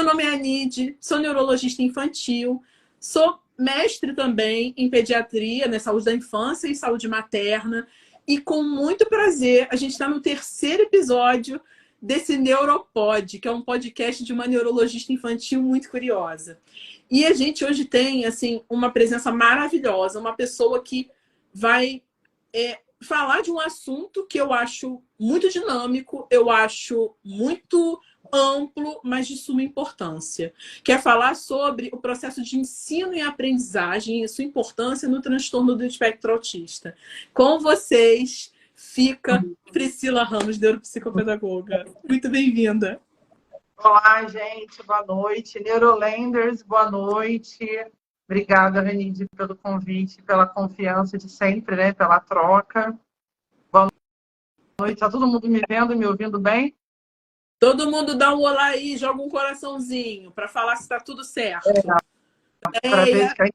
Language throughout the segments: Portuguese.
nome é Anide, sou neurologista infantil, sou mestre também em pediatria, né, saúde da infância e saúde materna. E com muito prazer, a gente está no terceiro episódio desse Neuropod, que é um podcast de uma neurologista infantil muito curiosa. E a gente hoje tem assim uma presença maravilhosa, uma pessoa que vai falar de um assunto que eu acho muito dinâmico, eu acho muito amplo, mas de suma importância. Que é falar sobre o processo de ensino e aprendizagem e sua importância no transtorno do espectro autista. Com vocês fica Priscila Ramos, neuropsicopedagoga. Muito bem-vinda. Olá, gente. Boa noite. Neurolanders, boa noite. Obrigada, Renide, pelo convite, pela confiança de sempre, né? Pela troca. Boa noite. Está todo mundo me vendo e me ouvindo bem? Todo mundo dá um olá aí, joga um coraçãozinho para falar se está tudo certo. Para ver que a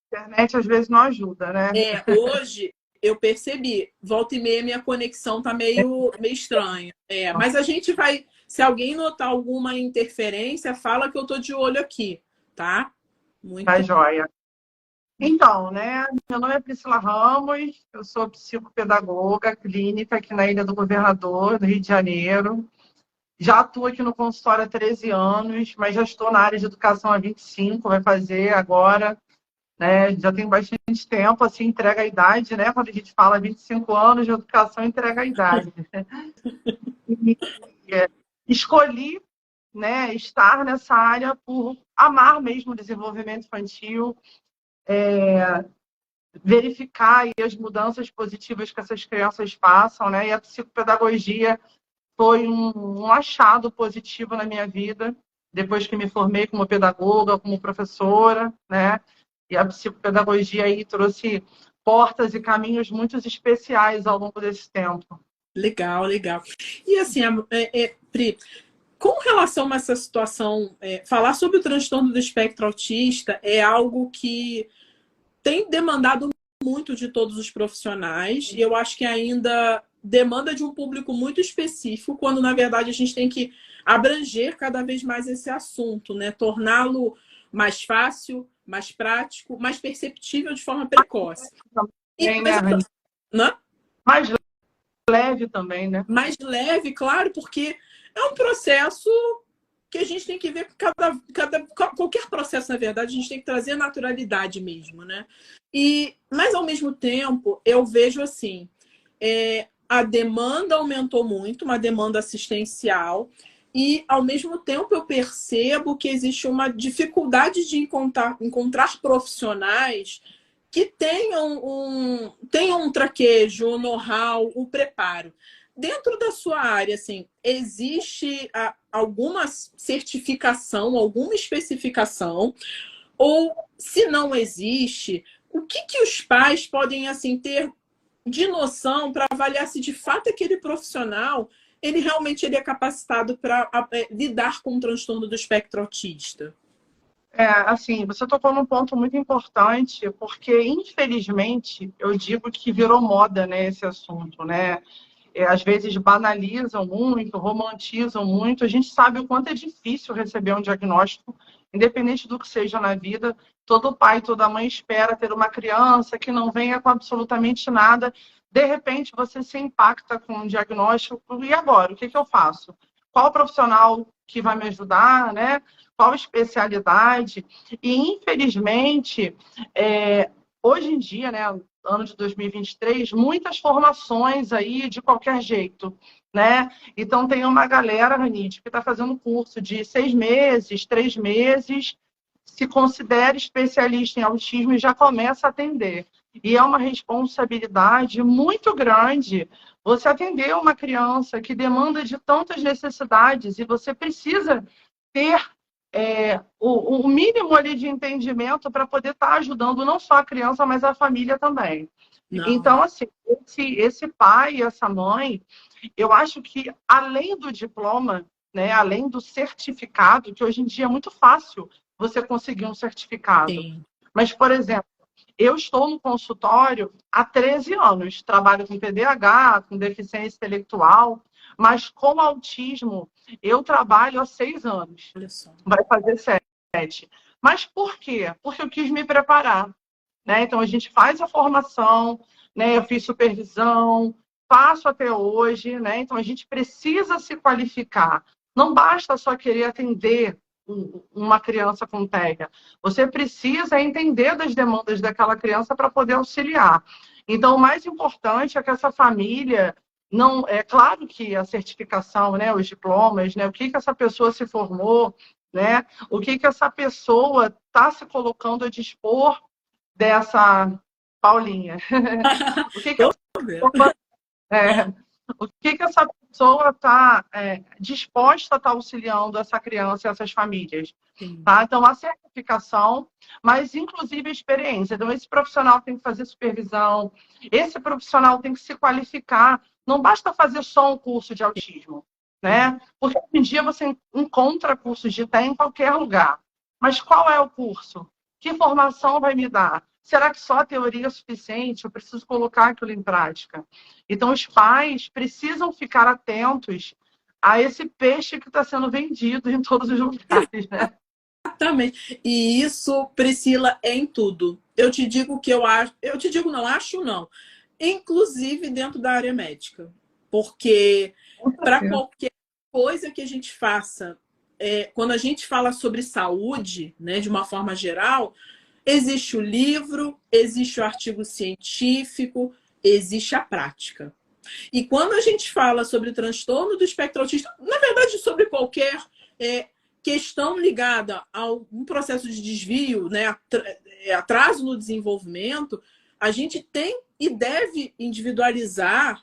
internet às vezes não ajuda, né? Hoje eu percebi, volta e meia minha conexão tá meio estranha. Mas a gente vai, se alguém notar alguma interferência, fala que eu tô de olho aqui, tá? Muito tá joia. Então, né? Meu nome é Priscila Ramos, eu sou psicopedagoga clínica aqui na Ilha do Governador, no Rio de Janeiro. Já atuo aqui no consultório há 13 anos, mas já estou na área de educação há 25, vai fazer agora, né? Já tenho bastante tempo, assim, entrega a idade, né? Quando a gente fala 25 anos de educação, entrega a idade. Escolhi, né, estar nessa área por amar mesmo o desenvolvimento infantil, verificar aí as mudanças positivas que essas crianças passam, né? E a psicopedagogia foi um achado positivo na minha vida, depois que me formei como pedagoga, como professora, né? E a psicopedagogia aí trouxe portas e caminhos muito especiais ao longo desse tempo. Legal, legal. E assim, Pri, com relação a essa situação, falar sobre o transtorno do espectro autista é algo que tem demandado muito de todos os profissionais, e eu acho que ainda demanda de um público muito específico, quando na verdade a gente tem que abranger cada vez mais esse assunto, né? Torná-lo mais fácil, mais prático, mais perceptível de forma precoce. Mais leve também, né? Mais leve, claro, porque é um processo que a gente tem que ver qualquer processo, na verdade, a gente tem que trazer a naturalidade mesmo, né? Mas, ao mesmo tempo, eu vejo assim, a demanda aumentou muito, uma demanda assistencial, e, ao mesmo tempo, eu percebo que existe uma dificuldade de encontrar profissionais que tenham um traquejo, um know-how, um preparo. Dentro da sua área, assim, existe alguma certificação, alguma especificação? Ou, se não existe, o que os pais podem assim ter de noção para avaliar se de fato aquele profissional ele realmente é capacitado para lidar com o transtorno do espectro autista? Assim, você tocou num ponto muito importante, porque, infelizmente, eu digo que virou moda, né, esse assunto, né? Às vezes banalizam muito, romantizam muito. A gente sabe o quanto é difícil receber um diagnóstico, independente do que seja na vida. Todo pai, toda mãe espera ter uma criança que não venha com absolutamente nada. De repente, você se impacta com um diagnóstico. E agora? O que eu faço? Qual profissional que vai me ajudar, né? Qual especialidade? E, infelizmente, hoje em dia, né, ano de 2023, muitas formações aí de qualquer jeito, né? Então, tem uma galera, Ranite, que está fazendo curso de 6 meses, 3 meses, se considera especialista em autismo e já começa a atender. E é uma responsabilidade muito grande você atender uma criança que demanda de tantas necessidades e você precisa ter o mínimo ali de entendimento para poder estar ajudando não só a criança, mas a família também. Não. Então, assim, esse pai, essa mãe, eu acho que além do diploma, né, além do certificado, que hoje em dia é muito fácil você conseguir um certificado. Sim. Mas, por exemplo, eu estou no consultório há 13 anos, trabalho com TDAH, com deficiência intelectual, Mas com autismo, eu trabalho há 6 anos. Olha só. Vai fazer 7. Mas por quê? Porque eu quis me preparar, né? Então, a gente faz a formação, né? Eu fiz supervisão, faço até hoje, né? Então, a gente precisa se qualificar. Não basta só querer atender uma criança com TEA. Você precisa entender das demandas daquela criança para poder auxiliar. Então, o mais importante é que essa família não... É claro que a certificação, né? Os diplomas, né? O que essa pessoa se formou, né? O que essa pessoa está se colocando a dispor dessa Paulinha. O que essa pessoa, o que essa pessoa está disposta a estar auxiliando essa criança e essas famílias. Tá? Então, a certificação, mas inclusive a experiência. Então, esse profissional tem que fazer supervisão, esse profissional tem que se qualificar. Não basta fazer só um curso de autismo, né? Porque hoje em dia você encontra cursos de TEA em qualquer lugar. Mas qual é o curso? Que formação vai me dar? Será que só a teoria é suficiente? Eu preciso colocar aquilo em prática. Então, os pais precisam ficar atentos a esse peixe que está sendo vendido em todos os lugares, né? Exatamente. E isso, Priscila, é em tudo. Eu te digo que eu acho... Eu te digo não, acho não. Inclusive dentro da área médica. Porque para qualquer coisa que a gente faça, quando a gente fala sobre saúde, né, de uma forma geral, existe o livro, existe o artigo científico, existe a prática. E quando a gente fala sobre o transtorno do espectro autista, na verdade, sobre qualquer questão ligada a um processo de desvio, né, atraso no desenvolvimento, a gente tem e deve individualizar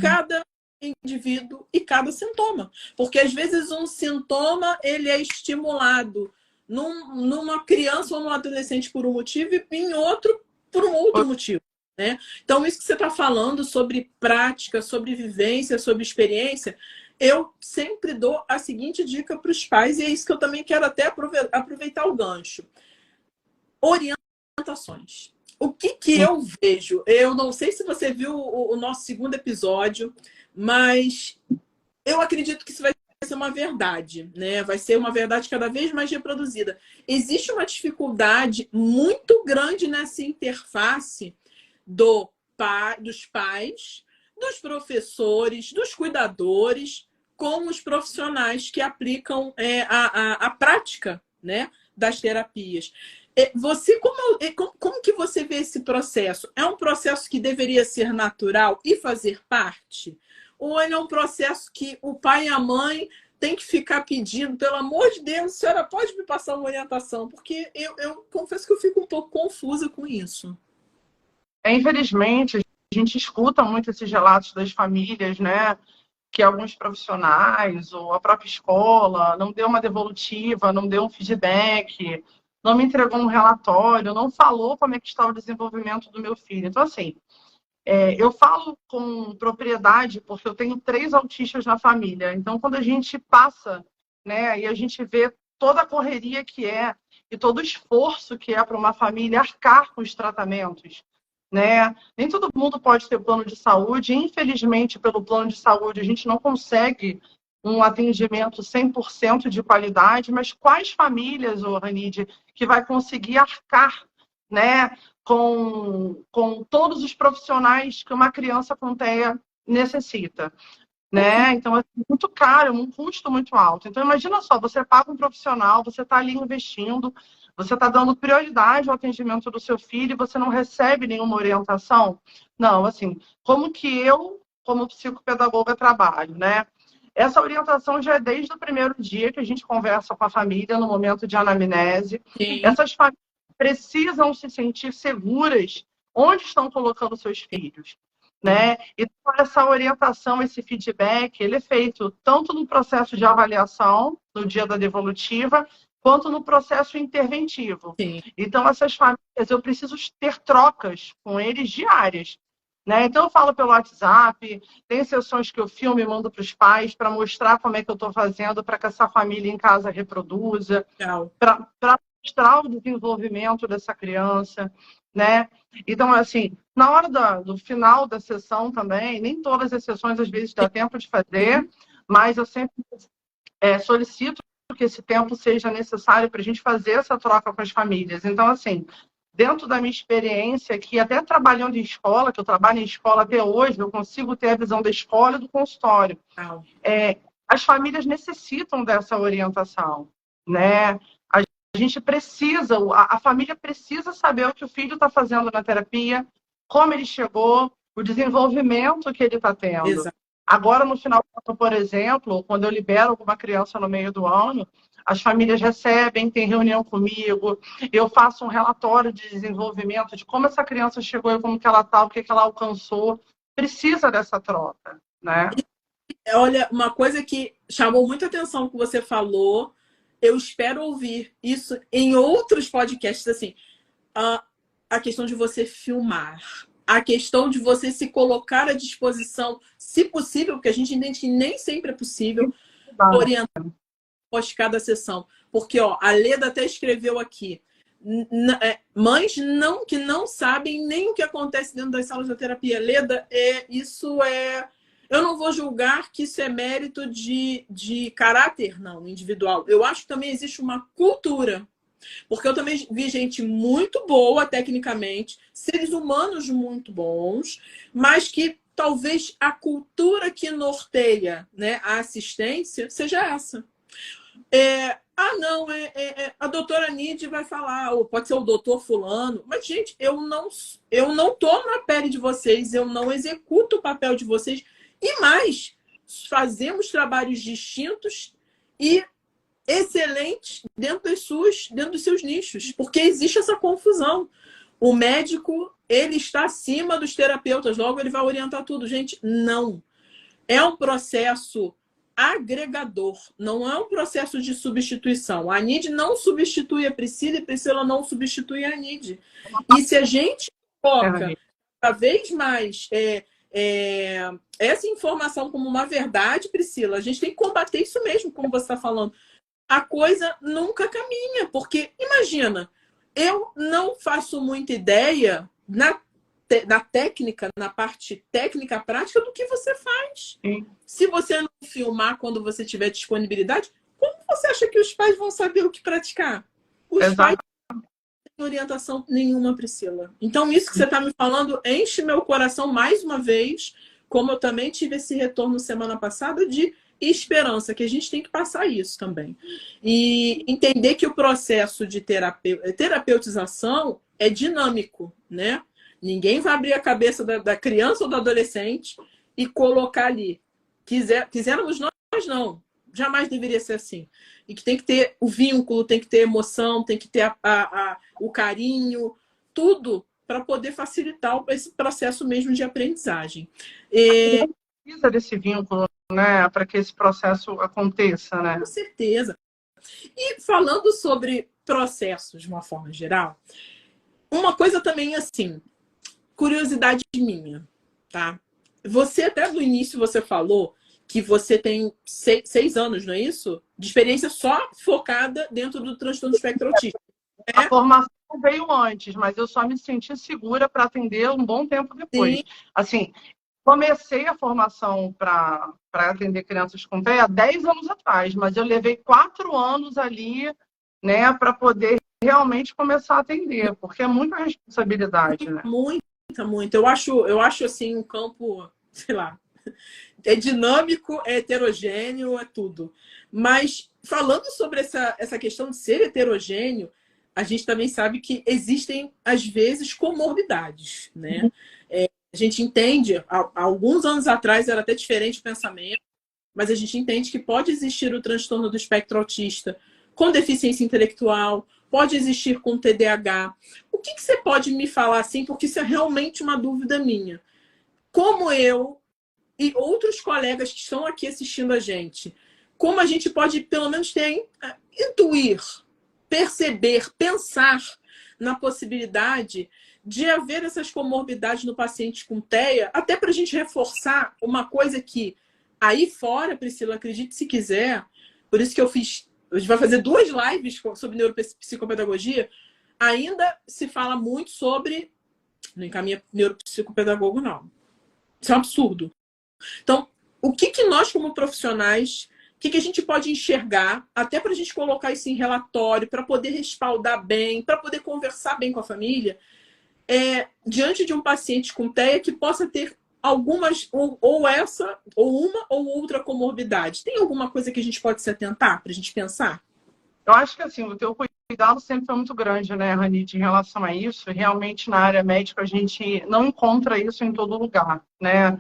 cada indivíduo e cada sintoma. Porque, às vezes, um sintoma ele é estimulado numa criança ou num adolescente por um motivo e em outro por um outro motivo. Né? Então, isso que você está falando sobre prática, sobre vivência, sobre experiência, eu sempre dou a seguinte dica para os pais, e é isso que eu também quero até aproveitar o gancho. Orientações. O que eu vejo? Eu não sei se você viu o nosso segundo episódio, mas eu acredito que isso vai ser uma verdade, né? Vai ser uma verdade cada vez mais reproduzida. Existe uma dificuldade muito grande nessa interface dos pais, dos professores, dos cuidadores, com os profissionais que aplicam a prática, né, das terapias. Você, como que você vê esse processo? É um processo que deveria ser natural e fazer parte? Ou é um processo que o pai e a mãe têm que ficar pedindo, pelo amor de Deus, a senhora pode me passar uma orientação? Porque eu confesso que eu fico um pouco confusa com isso. Infelizmente, a gente escuta muito esses relatos das famílias, né? Que alguns profissionais ou a própria escola não deu uma devolutiva, não deu um feedback, não me entregou um relatório, não falou como é que está o desenvolvimento do meu filho. Então, assim, eu falo com propriedade porque eu tenho 3 autistas na família. Então, quando a gente passa, né, e a gente vê toda a correria que é e todo o esforço que é para uma família arcar com os tratamentos, né? Nem todo mundo pode ter plano de saúde. Infelizmente, pelo plano de saúde, a gente não consegue um atendimento 100% de qualidade, mas quais famílias, Ranide, que vai conseguir arcar, né, com todos os profissionais que uma criança com TEA necessita? Né? Então, é muito caro, um custo muito alto. Então, imagina só, você paga um profissional, você está ali investindo, você está dando prioridade ao atendimento do seu filho e você não recebe nenhuma orientação? Não, assim, como que eu, como psicopedagoga, trabalho, né? Essa orientação já é desde o primeiro dia que a gente conversa com a família, no momento de anamnese. Sim. Essas famílias precisam se sentir seguras onde estão colocando seus filhos. Né? E essa orientação, esse feedback, ele é feito tanto no processo de avaliação, no dia da devolutiva, quanto no processo interventivo. Sim. Então, essas famílias, eu preciso ter trocas com eles diárias. Né? Então, eu falo pelo WhatsApp, tem sessões que eu filmo e mando para os pais para mostrar como é que eu estou fazendo para que essa família em casa reproduza, para mostrar o desenvolvimento dessa criança, né? Então, assim, na hora do final da sessão também, nem todas as sessões às vezes dá tempo de fazer, mas eu sempre solicito que esse tempo seja necessário para a gente fazer essa troca com as famílias. Então, assim, dentro da minha experiência aqui, até trabalhando em escola, que eu trabalho em escola até hoje, eu consigo ter a visão da escola e do consultório. As famílias necessitam dessa orientação, né? A gente precisa, a família precisa saber o que o filho está fazendo na terapia, como ele chegou, o desenvolvimento que ele está tendo. Exato. Agora, no final do ano, por exemplo, quando eu libero alguma criança no meio do ano, as famílias recebem, tem reunião comigo, eu faço um relatório de desenvolvimento de como essa criança chegou e como que ela está, o que ela alcançou. Precisa dessa troca, né? Olha, uma coisa que chamou muita atenção que você falou, eu espero ouvir isso em outros podcasts, assim, a questão de você filmar, a questão de você se colocar à disposição, se possível, porque a gente entende que nem sempre é possível, orientar após cada sessão. Porque, ó, a Leda até escreveu aqui, mães que não sabem nem o que acontece dentro das salas da terapia. Leda, eu não vou julgar que isso é mérito de caráter, não, individual. Eu acho que também existe uma cultura. Porque eu também vi gente muito boa, tecnicamente, seres humanos muito bons, mas que talvez a cultura que norteia, né, a assistência seja essa. Não, a doutora Nide vai falar, ou pode ser o doutor fulano, mas, gente, eu não tô na pele de vocês, eu não executo o papel de vocês, e mais, fazemos trabalhos distintos e excelentes dentro dos seus nichos, porque existe essa confusão. O médico, ele está acima dos terapeutas, logo ele vai orientar tudo. Gente, não. É um processo agregador, não é um processo de substituição. A Nide não substitui a Priscila e Priscila não substitui a Nide. E se a gente coloca cada vez mais essa informação como uma verdade, Priscila, a gente tem que combater isso mesmo, como você está falando. A coisa nunca caminha, porque, imagina, eu não faço muita ideia na técnica, na parte técnica prática do que você faz. Sim. Se você não filmar quando você tiver disponibilidade, como você acha que os pais vão saber o que praticar? Os pais não têm orientação nenhuma, Priscila. Então, isso que você está me falando enche meu coração mais uma vez, como eu também tive esse retorno semana passada de esperança, que a gente tem que passar isso também. E entender que o processo de terapeutização é dinâmico, né? Ninguém vai abrir a cabeça da criança ou do adolescente e colocar ali. Quiséramos nós, não. Jamais deveria ser assim. E que tem que ter o vínculo, tem que ter emoção, tem que ter o carinho, tudo para poder facilitar esse processo mesmo de aprendizagem. Precisa desse vínculo, né, para que esse processo aconteça, né? Com certeza. E falando sobre processos de uma forma geral, uma coisa também assim, curiosidade minha, tá? Você até no início você falou que você tem 6 anos, não é isso? De experiência só focada dentro do transtorno do espectro autista. A formação veio antes, mas eu só me senti segura para atender um bom tempo depois. Sim. Assim, comecei a formação para atender crianças com TEA há 10 anos atrás, mas eu levei 4 anos ali, né, para poder realmente começar a atender, porque é muita responsabilidade, né? Muito. Eu acho assim um campo, sei lá, é dinâmico, é heterogêneo, é tudo. Mas falando sobre essa questão de ser heterogêneo, a gente também sabe que existem, às vezes, comorbidades, né? A gente entende, há alguns anos atrás era até diferente o pensamento, mas a gente entende que pode existir o transtorno do espectro autista com deficiência intelectual, pode existir com TDAH. O que você pode me falar assim? Porque isso é realmente uma dúvida minha. Como eu e outros colegas que estão aqui assistindo a gente, como a gente pode, pelo menos, intuir, perceber, pensar na possibilidade de haver essas comorbidades no paciente com TEA, até para a gente reforçar uma coisa que aí fora, Priscila, acredite se quiser, por isso que eu fiz a gente vai fazer 2 lives sobre neuropsicopedagogia, ainda se fala muito sobre não encaminha neuropsicopedagogo, não. Isso é um absurdo. Então, o que nós, como profissionais, o que a gente pode enxergar, até para a gente colocar isso em relatório, para poder respaldar bem, para poder conversar bem com a família, diante de um paciente com TEA que possa ter algumas, ou essa, ou uma ou outra comorbidade. Tem alguma coisa que a gente pode se atentar para a gente pensar? Eu acho que assim, o teu cuidado sempre foi muito grande, né, Ranit, em relação a isso. Realmente, na área médica, a gente não encontra isso em todo lugar, né?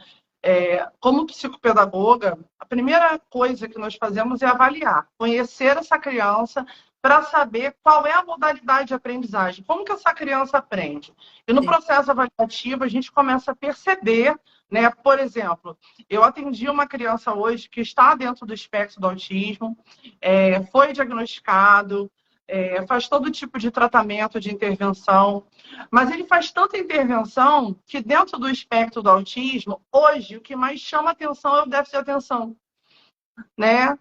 Como psicopedagoga, a primeira coisa que nós fazemos é avaliar, conhecer essa criança para saber qual é a modalidade de aprendizagem, como que essa criança aprende. E no processo avaliativo, a gente começa a perceber, né? Por exemplo, eu atendi uma criança hoje que está dentro do espectro do autismo, foi diagnosticado, faz todo tipo de tratamento, de intervenção, mas ele faz tanta intervenção que dentro do espectro do autismo, hoje, o que mais chama atenção é o déficit de atenção, né?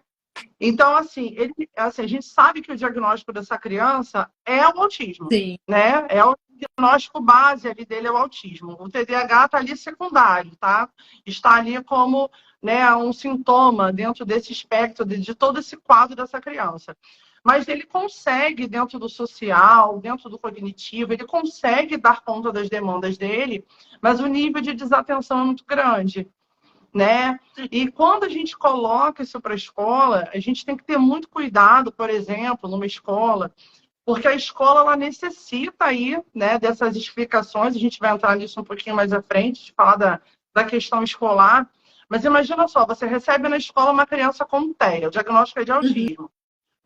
Então, assim, a gente sabe que o diagnóstico dessa criança é o autismo, Sim. né? É o diagnóstico base ali dele é o autismo. O TDAH está ali secundário, tá? Está ali como, né, um sintoma dentro desse espectro, de todo esse quadro dessa criança. Mas ele consegue, dentro do social, dentro do cognitivo, ele consegue dar conta das demandas dele, mas o nível de desatenção é muito grande, né? E quando a gente coloca isso para a escola, a gente tem que ter muito cuidado, por exemplo, numa escola, porque a escola ela necessita aí, né, dessas explicações. A gente vai entrar nisso um pouquinho mais à frente, de falar da questão escolar. Mas imagina só, você recebe na escola uma criança com TEA, o diagnóstico é de autismo.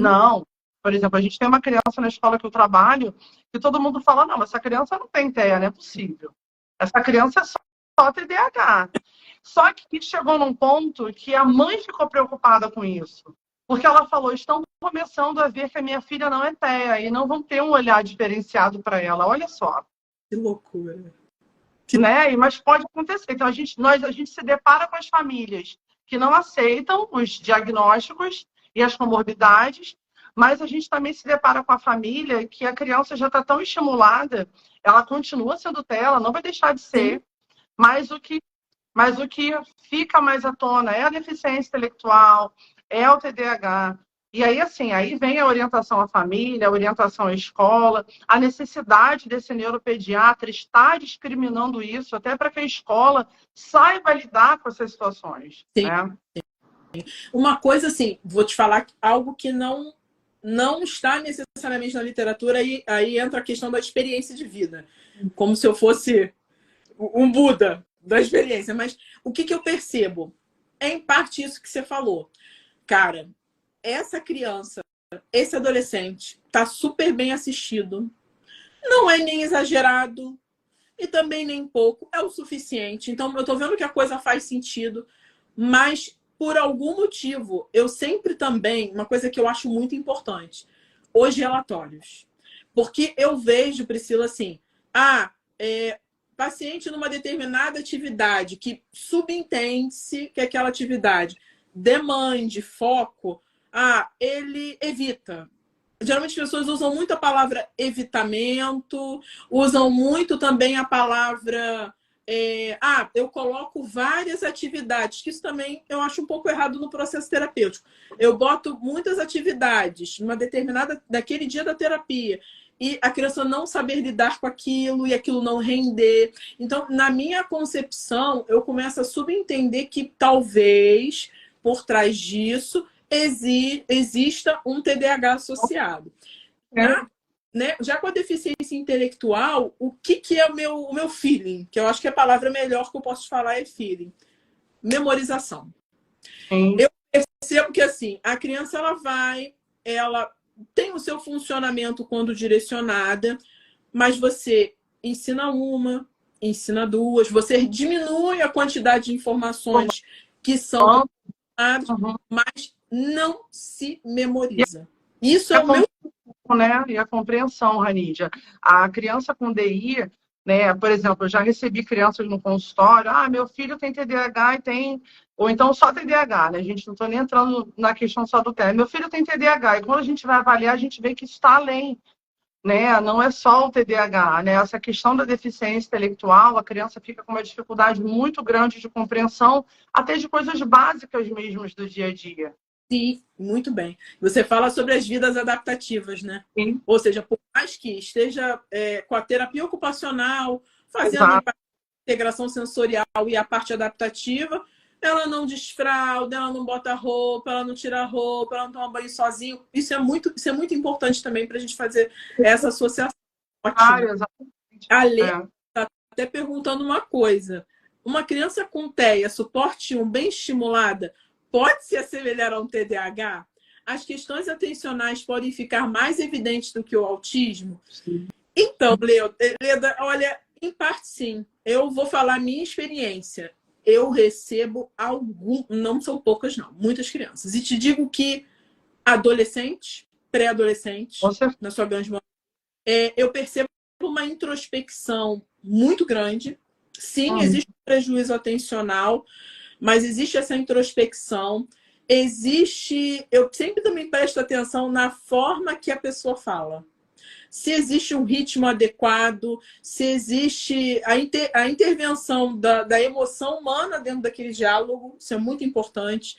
Não. Por exemplo, a gente tem uma criança na escola que eu trabalho que todo mundo fala, não, essa criança não tem TEA, não é possível. Essa criança é só TDAH. Só que chegou num ponto que a mãe ficou preocupada com isso. Porque ela falou, estão começando a ver que a minha filha não é TEA e não vão ter um olhar diferenciado para ela. Olha só. Que loucura. Né? Mas pode acontecer. Então, a gente se depara com as famílias que não aceitam os diagnósticos e as comorbidades, mas a gente também se depara com a família que a criança já está tão estimulada, ela continua sendo TEA, ela não vai deixar de ser, mas o que fica mais à tona é a deficiência intelectual, é o TDAH. E aí, assim, aí vem a orientação à família, a orientação à escola, a necessidade desse neuropediatra estar discriminando isso, até para que a escola saiba lidar com essas situações. Sim. Né? Uma coisa, assim, vou te falar algo que não está necessariamente na literatura, e aí entra a questão da experiência de vida. Como se eu fosse um Buda da experiência. Mas o que eu percebo? É em parte isso que você falou. Cara, essa criança, esse adolescente, tá super bem assistido. Não é nem exagerado e também nem pouco. É o suficiente. Então, eu tô vendo que a coisa faz sentido. Mas, por algum motivo, eu sempre também... Uma coisa que eu acho muito importante. Os relatórios. Porque eu vejo, Priscila, assim... paciente numa determinada atividade que subentende-se que aquela atividade demande foco, ele evita. Geralmente as pessoas usam muito a palavra evitamento, usam muito também a palavra eu coloco várias atividades, que isso também eu acho um pouco errado no processo terapêutico. Eu boto muitas atividades numa determinada, daquele dia da terapia, e a criança não saber lidar com aquilo e aquilo não render. Então, na minha concepção, eu começo a subentender que talvez, por trás disso, exista um TDAH associado. Já com a deficiência intelectual, o que é o meu feeling? Que eu acho que a palavra melhor que eu posso falar é feeling. Memorização. Eu percebo que, assim, a criança, ela tem o seu funcionamento quando direcionada, mas você ensina uma, ensina duas, você diminui a quantidade de informações que são, mas não se memoriza. Isso é o meu... Né? E a compreensão, Ranídia. A criança com DI, né? Por exemplo, eu já recebi crianças no consultório, meu filho tem TDAH e tem... Ou então só TDAH, né? A gente não está nem entrando na questão só do TEA. Meu filho tem TDAH, e quando a gente vai avaliar, a gente vê que isso está além, né? Não é só o TDAH, né? Essa questão da deficiência intelectual, a criança fica com uma dificuldade muito grande de compreensão, até de coisas básicas mesmo do dia a dia. Sim, muito bem. Você fala sobre as vidas adaptativas, né? Sim. Ou seja, por mais que esteja com a terapia ocupacional, fazendo Exato. integração sensorial e a parte adaptativa, ela não desfralda, ela não bota roupa, ela não tira roupa, ela não toma banho sozinho. Isso é muito importante também para a gente fazer essa associação. Ótimo. Exatamente. A Lê está até perguntando uma coisa. Uma criança com TEA, suporte 1 bem estimulada, pode se assemelhar a um TDAH? As questões atencionais podem ficar mais evidentes do que o autismo? Sim. Então, Leda, olha, em parte sim. Eu vou falar a minha experiência. Eu recebo não são poucas não, muitas crianças. E te digo que adolescentes, pré-adolescentes, na sua grande maioria, eu percebo uma introspecção muito grande. Sim, existe um prejuízo atencional, mas existe essa introspecção. Eu sempre também presto atenção na forma que a pessoa fala. Se existe um ritmo adequado, se existe a intervenção da emoção humana dentro daquele diálogo, isso é muito importante.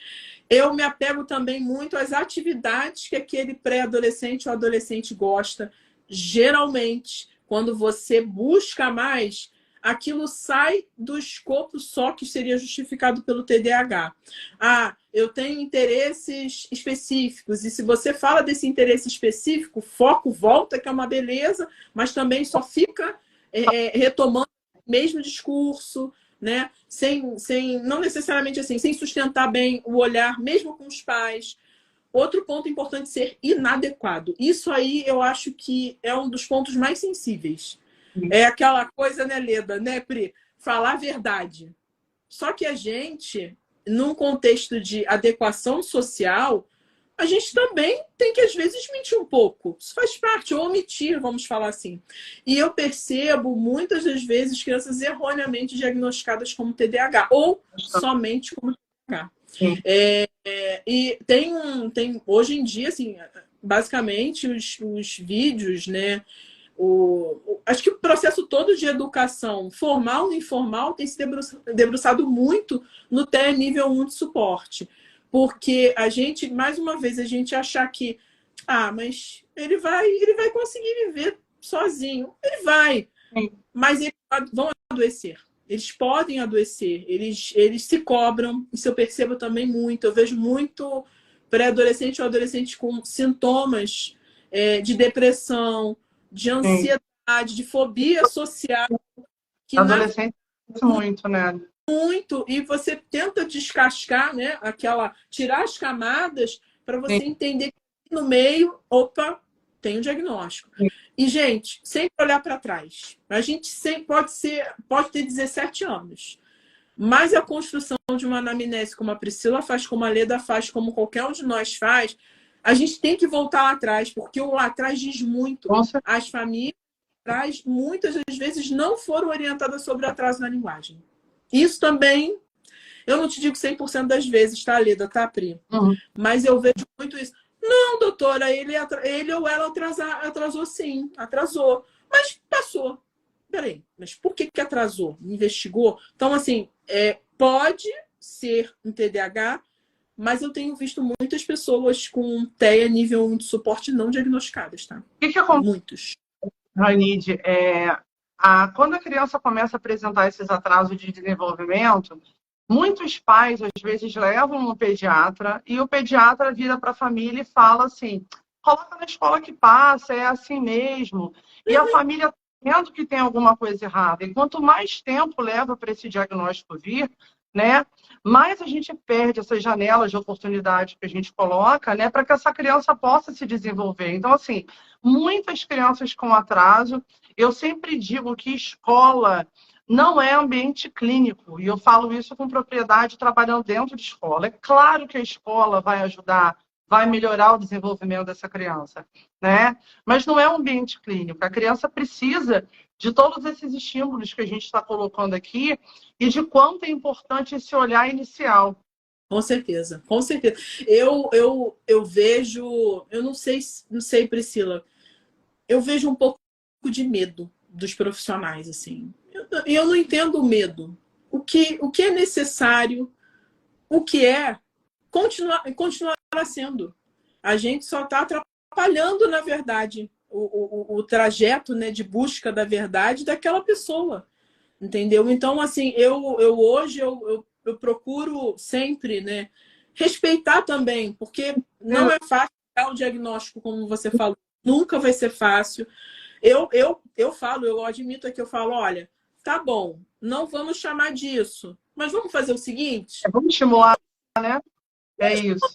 Eu me apego também muito às atividades que aquele pré-adolescente ou adolescente gosta. Geralmente, quando você busca mais, aquilo sai do escopo só que seria justificado pelo TDAH. Eu tenho interesses específicos, e se você fala desse interesse específico, o foco volta, que é uma beleza, mas também só fica retomando o mesmo discurso, né? Não necessariamente assim, sem sustentar bem o olhar, mesmo com os pais. Outro ponto importante, ser inadequado. Isso aí eu acho que é um dos pontos mais sensíveis. É aquela coisa, né, Leda, né, Pri? Falar a verdade. Só que a gente, num contexto de adequação social, a gente também tem que, às vezes, mentir um pouco. Isso faz parte, ou omitir, vamos falar assim. E eu percebo, muitas das vezes, crianças erroneamente diagnosticadas como TDAH, ou somente como TDAH. E tem hoje em dia, assim, basicamente, os vídeos, né? Acho que o processo todo de educação, formal e informal, tem se debruçado muito no TEA nível 1 de suporte. Porque a gente, mais uma vez, a gente achar que mas ele vai conseguir viver sozinho. Ele vai. Mas eles vão adoecer. Eles podem adoecer. Eles se cobram. Isso eu percebo também muito. Eu vejo muito pré-adolescente ou adolescente com sintomas de depressão, de ansiedade, de fobia social. Que adolescente muito, né? Muito. E você tenta descascar, né? Tirar as camadas para você entender que no meio, tem um diagnóstico. E, gente, sempre olhar para trás. A gente sempre pode ter 17 anos. Mas a construção de uma anamnese, como a Priscila faz, como a Leda faz, como qualquer um de nós faz, a gente tem que voltar lá atrás, porque o lá atrás diz muito. As famílias lá atrás, muitas das vezes, não foram orientadas sobre atraso na linguagem. Isso também, eu não te digo 100% das vezes, tá, Leda, tá, Pri? Mas eu vejo muito isso. Não, doutora, ele ou ela atrasou sim, atrasou. Mas passou. Peraí, mas por que atrasou? Investigou? Então, assim, pode ser um TDAH, mas eu tenho visto muitas pessoas com TEA nível 1 de suporte não diagnosticadas, tá? O que acontece? Muitos. Ranide, quando a criança começa a apresentar esses atrasos de desenvolvimento, muitos pais, às vezes, levam no pediatra e o pediatra vira para a família e fala assim, coloca na escola que passa, é assim mesmo. E a família vendo que tem alguma coisa errada. E quanto mais tempo leva para esse diagnóstico vir, né, mais a gente perde essas janelas de oportunidade que a gente coloca, né, para que essa criança possa se desenvolver. Então, assim, muitas crianças com atraso, eu sempre digo que escola não é ambiente clínico, e eu falo isso com propriedade trabalhando dentro de escola. É claro que a escola vai ajudar vai melhorar o desenvolvimento dessa criança, né? Mas não é um ambiente clínico. A criança precisa de todos esses estímulos que a gente está colocando aqui e de quanto é importante esse olhar inicial. Com certeza, com certeza. Eu vejo, eu não sei, Priscila, eu vejo um pouco de medo dos profissionais, assim. Eu não entendo o medo. O que é necessário, o que é, continuará sendo. A gente só está atrapalhando, na verdade, o trajeto, né, de busca da verdade daquela pessoa. Entendeu? Então, assim, eu procuro sempre, né, respeitar também, porque não é fácil dar o diagnóstico, como você falou, nunca vai ser fácil. Eu falo, eu admito aqui, eu falo, olha, tá bom, não vamos chamar disso, mas vamos fazer o seguinte. Vamos estimular, né? É isso.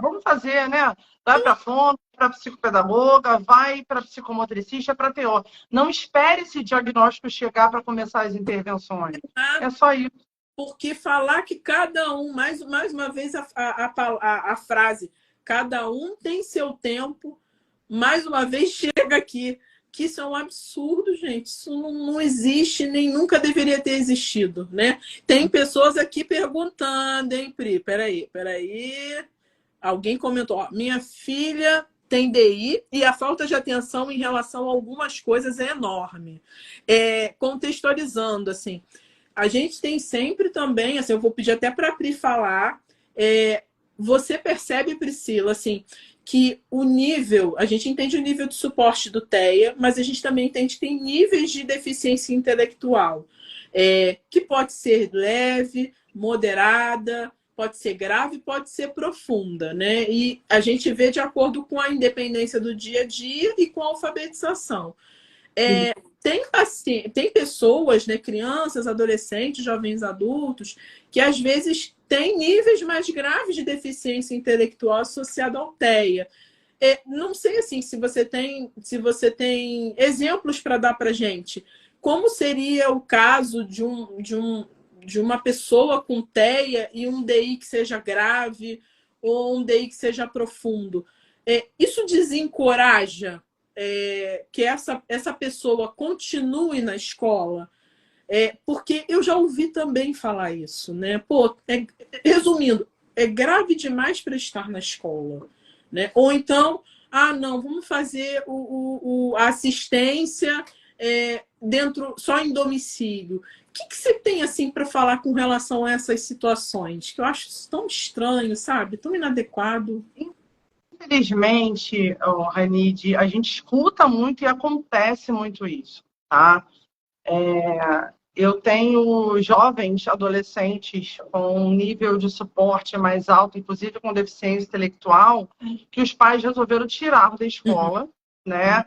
Vamos fazer, né? Vai para a fono, para a psicopedagoga, vai para a psicomotricista, para a TO. Não espere esse diagnóstico chegar para começar as intervenções. É só isso. Porque falar que cada um, mais uma vez a frase, cada um tem seu tempo, mais uma vez chega aqui, que isso é um absurdo, gente. Isso não existe, nem nunca deveria ter existido, né? Tem pessoas aqui perguntando, hein, Pri? Peraí. Alguém comentou, ó, minha filha tem DI e a falta de atenção em relação a algumas coisas é enorme. Contextualizando, assim, a gente tem sempre também, assim, eu vou pedir até para a Pri falar, você percebe, Priscila, assim, que o nível, a gente entende o nível de suporte do TEA, mas a gente também entende que tem níveis de deficiência intelectual, que pode ser leve, moderada, pode ser grave, pode ser profunda, né? E a gente vê de acordo com a independência do dia a dia e com a alfabetização. Tem pessoas, né, crianças, adolescentes, jovens adultos, que às vezes têm níveis mais graves de deficiência intelectual associado ao TEA. Não sei assim se você tem exemplos para dar para gente. Como seria o caso de uma pessoa com TEA e um DI que seja grave ou um DI que seja profundo? Isso desencoraja que essa pessoa continue na escola? Porque eu já ouvi também falar isso, né? Pô, resumindo, é grave demais para estar na escola, né? Ou então, não, vamos fazer a assistência dentro, só em domicílio. O que você tem assim para falar com relação a essas situações? Que eu acho tão estranho, sabe? Tão inadequado. Infelizmente, Ranide, a gente escuta muito e acontece muito isso, tá? Eu tenho jovens, adolescentes com um nível de suporte mais alto, inclusive com deficiência intelectual, que os pais resolveram tirar da escola, né?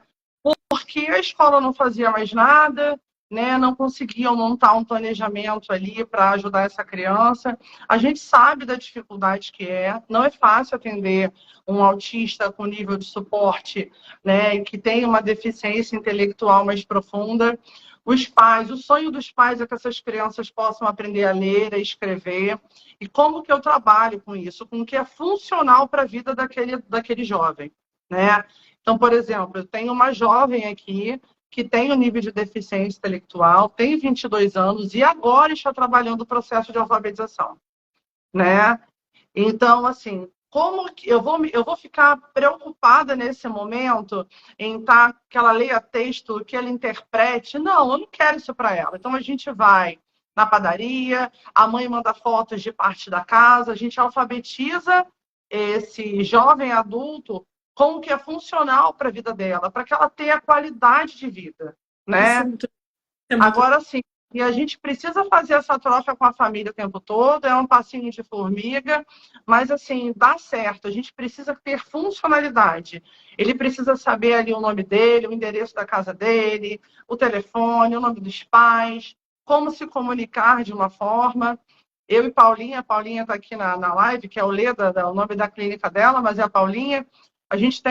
Porque a escola não fazia mais nada, né? Não conseguiam montar um planejamento ali para ajudar essa criança. A gente sabe da dificuldade que é, não é fácil atender um autista com nível de suporte, né? Que tem uma deficiência intelectual mais profunda. Os pais, o sonho dos pais é que essas crianças possam aprender a ler, a escrever. E como que eu trabalho com isso? Com o que é funcional para a vida daquele jovem, né? Então, por exemplo, eu tenho uma jovem aqui que tem um nível de deficiência intelectual, tem 22 anos e agora está trabalhando o processo de alfabetização, né? Então, assim, como que eu vou ficar preocupada nesse momento em que ela leia texto, que ela interprete? Não, eu não quero isso para ela. Então, a gente vai na padaria, a mãe manda fotos de parte da casa, a gente alfabetiza esse jovem adulto com o que é funcional para a vida dela, para que ela tenha qualidade de vida, né? Agora, sim, e a gente precisa fazer essa troca com a família o tempo todo, é um passinho de formiga, mas, assim, dá certo. A gente precisa ter funcionalidade. Ele precisa saber ali o nome dele, o endereço da casa dele, o telefone, o nome dos pais, como se comunicar de uma forma. Eu e Paulinha, a Paulinha está aqui na live, que é o Leda, o nome da clínica dela, mas é a Paulinha. A gente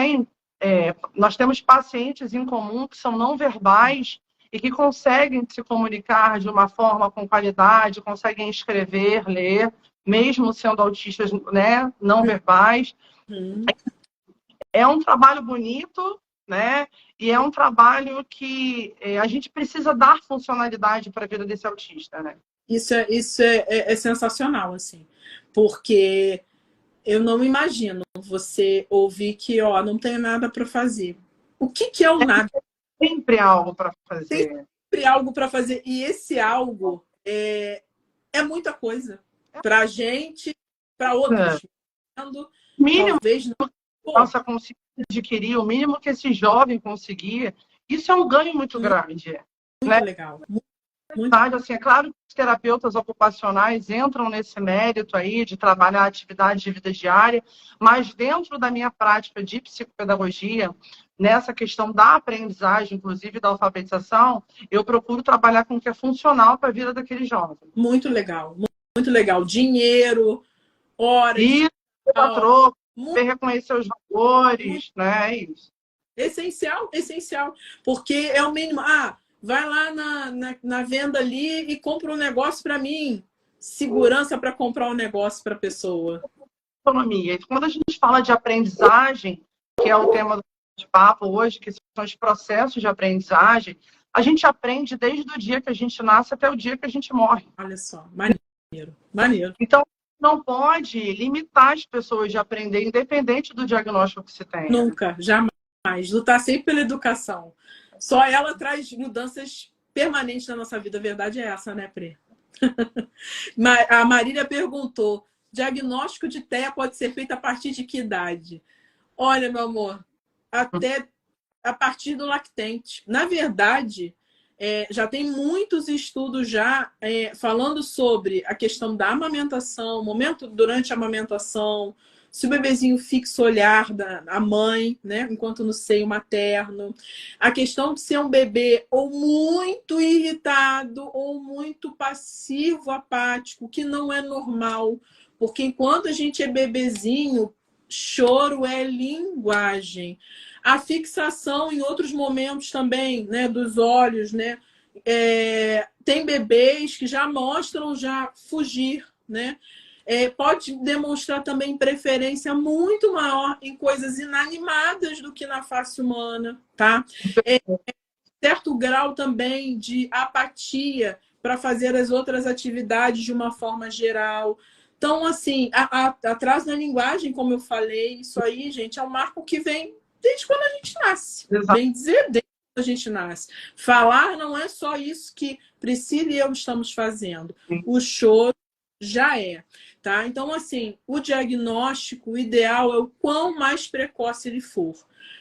nós temos pacientes em comum que são não verbais e que conseguem se comunicar de uma forma com qualidade, conseguem escrever, ler, mesmo sendo autistas, né, não verbais. Uhum. É um trabalho bonito, né? E é um trabalho que a gente precisa dar funcionalidade para a vida desse autista, né? Isso é sensacional, assim, porque eu não imagino você ouvir que, ó, não tem nada para fazer. O que é o nada? Sempre algo para fazer. Sempre algo para fazer. E esse algo é muita coisa para a gente, para outros. O mínimo Talvez não. que nossa conseguir adquirir, o mínimo que esse jovem conseguir, isso é um ganho muito grande. Muito né? legal. Muito. Assim, é claro que os terapeutas ocupacionais entram nesse mérito aí de trabalhar atividade de vida diária, mas dentro da minha prática de psicopedagogia, nessa questão da aprendizagem, inclusive da alfabetização, eu procuro trabalhar com o que é funcional para a vida daquele jovem. Muito legal. Muito legal. Dinheiro, horas. E troco, reconhecer os valores, né? É isso. Essencial, essencial. Porque é o mínimo. Ah, vai lá na venda ali e compra um negócio para mim. Segurança para comprar um negócio para a pessoa. Autonomia. E quando a gente fala de aprendizagem, que é o tema do papo hoje, que são os processos de aprendizagem, a gente aprende desde o dia que a gente nasce até o dia que a gente morre. Olha só, maneiro, maneiro. Então, não pode limitar as pessoas de aprender, independente do diagnóstico que se tem. Nunca, jamais. Lutar sempre pela educação. Só ela traz mudanças permanentes na nossa vida. A verdade é essa, né, Pri? A Marília perguntou: diagnóstico de TEA pode ser feito a partir de que idade? Olha, meu amor, até a partir do lactente. Na verdade, já tem muitos estudos já falando sobre a questão da amamentação, momento durante a amamentação, se o bebezinho fixa o olhar da mãe, né, enquanto no seio materno, a questão de ser um bebê ou muito irritado ou muito passivo, apático, que não é normal, porque enquanto a gente é bebezinho, choro é linguagem. A fixação em outros momentos também, né, dos olhos, né? Tem bebês que já mostram já fugir, né? Pode demonstrar também preferência muito maior em coisas inanimadas do que na face humana, tá? Certo grau também de apatia para fazer as outras atividades de uma forma geral. Então, assim, atraso na linguagem, como eu falei, isso aí, gente, é um marco que vem desde quando a gente nasce. Exato. Bem dizer, desde quando a gente nasce. Falar não é só isso que Priscila e eu estamos fazendo. O choro já é. Tá? Então, assim, o diagnóstico ideal é o quão mais precoce ele for.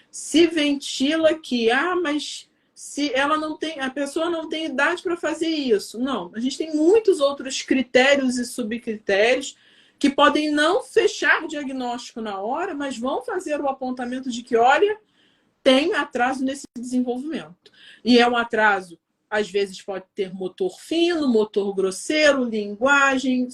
Se ventila que, mas se ela não tem, a pessoa não tem idade para fazer isso. Não, a gente tem muitos outros critérios e subcritérios que podem não fechar diagnóstico na hora, mas vão fazer o apontamento de que, olha, tem atraso nesse desenvolvimento. E é um atraso, às vezes pode ter motor fino, motor grosseiro, linguagem,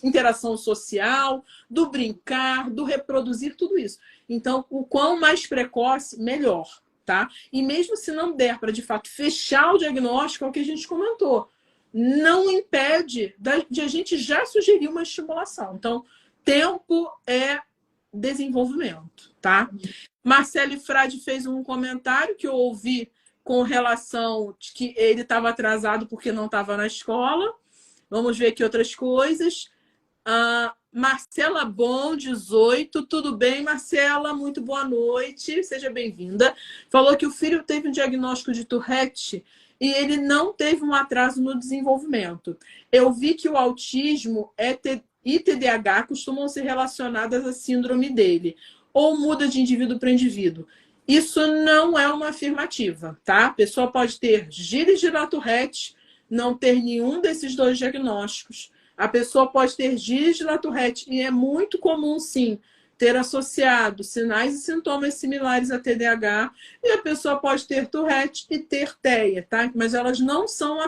interação social, do brincar, do reproduzir, tudo isso. Então, o quão mais precoce, melhor. Tá? E mesmo se não der para, de fato, fechar o diagnóstico, é o que a gente comentou, não impede de a gente já sugerir uma estimulação. Então, tempo é desenvolvimento, tá? Marcelo Frade fez um comentário que eu ouvi com relação de que ele estava atrasado porque não estava na escola. Vamos ver aqui outras coisas. Marcela Bom, 18. Tudo bem, Marcela? Muito boa noite. Seja bem-vinda. Falou que o filho teve um diagnóstico de Tourette e ele não teve um atraso no desenvolvimento. Eu vi que o autismo e TDAH costumam ser relacionadas à síndrome dele, ou muda de indivíduo para indivíduo. Isso não é uma afirmativa, tá? A pessoa pode ter Gilles-Gilles Tourette, não ter nenhum desses dois diagnósticos. A pessoa pode ter Gilles-Gilles Tourette, e é muito comum, sim, ter associado sinais e sintomas similares a TDAH, e a pessoa pode ter Tourette e ter TEA, tá? Mas elas não são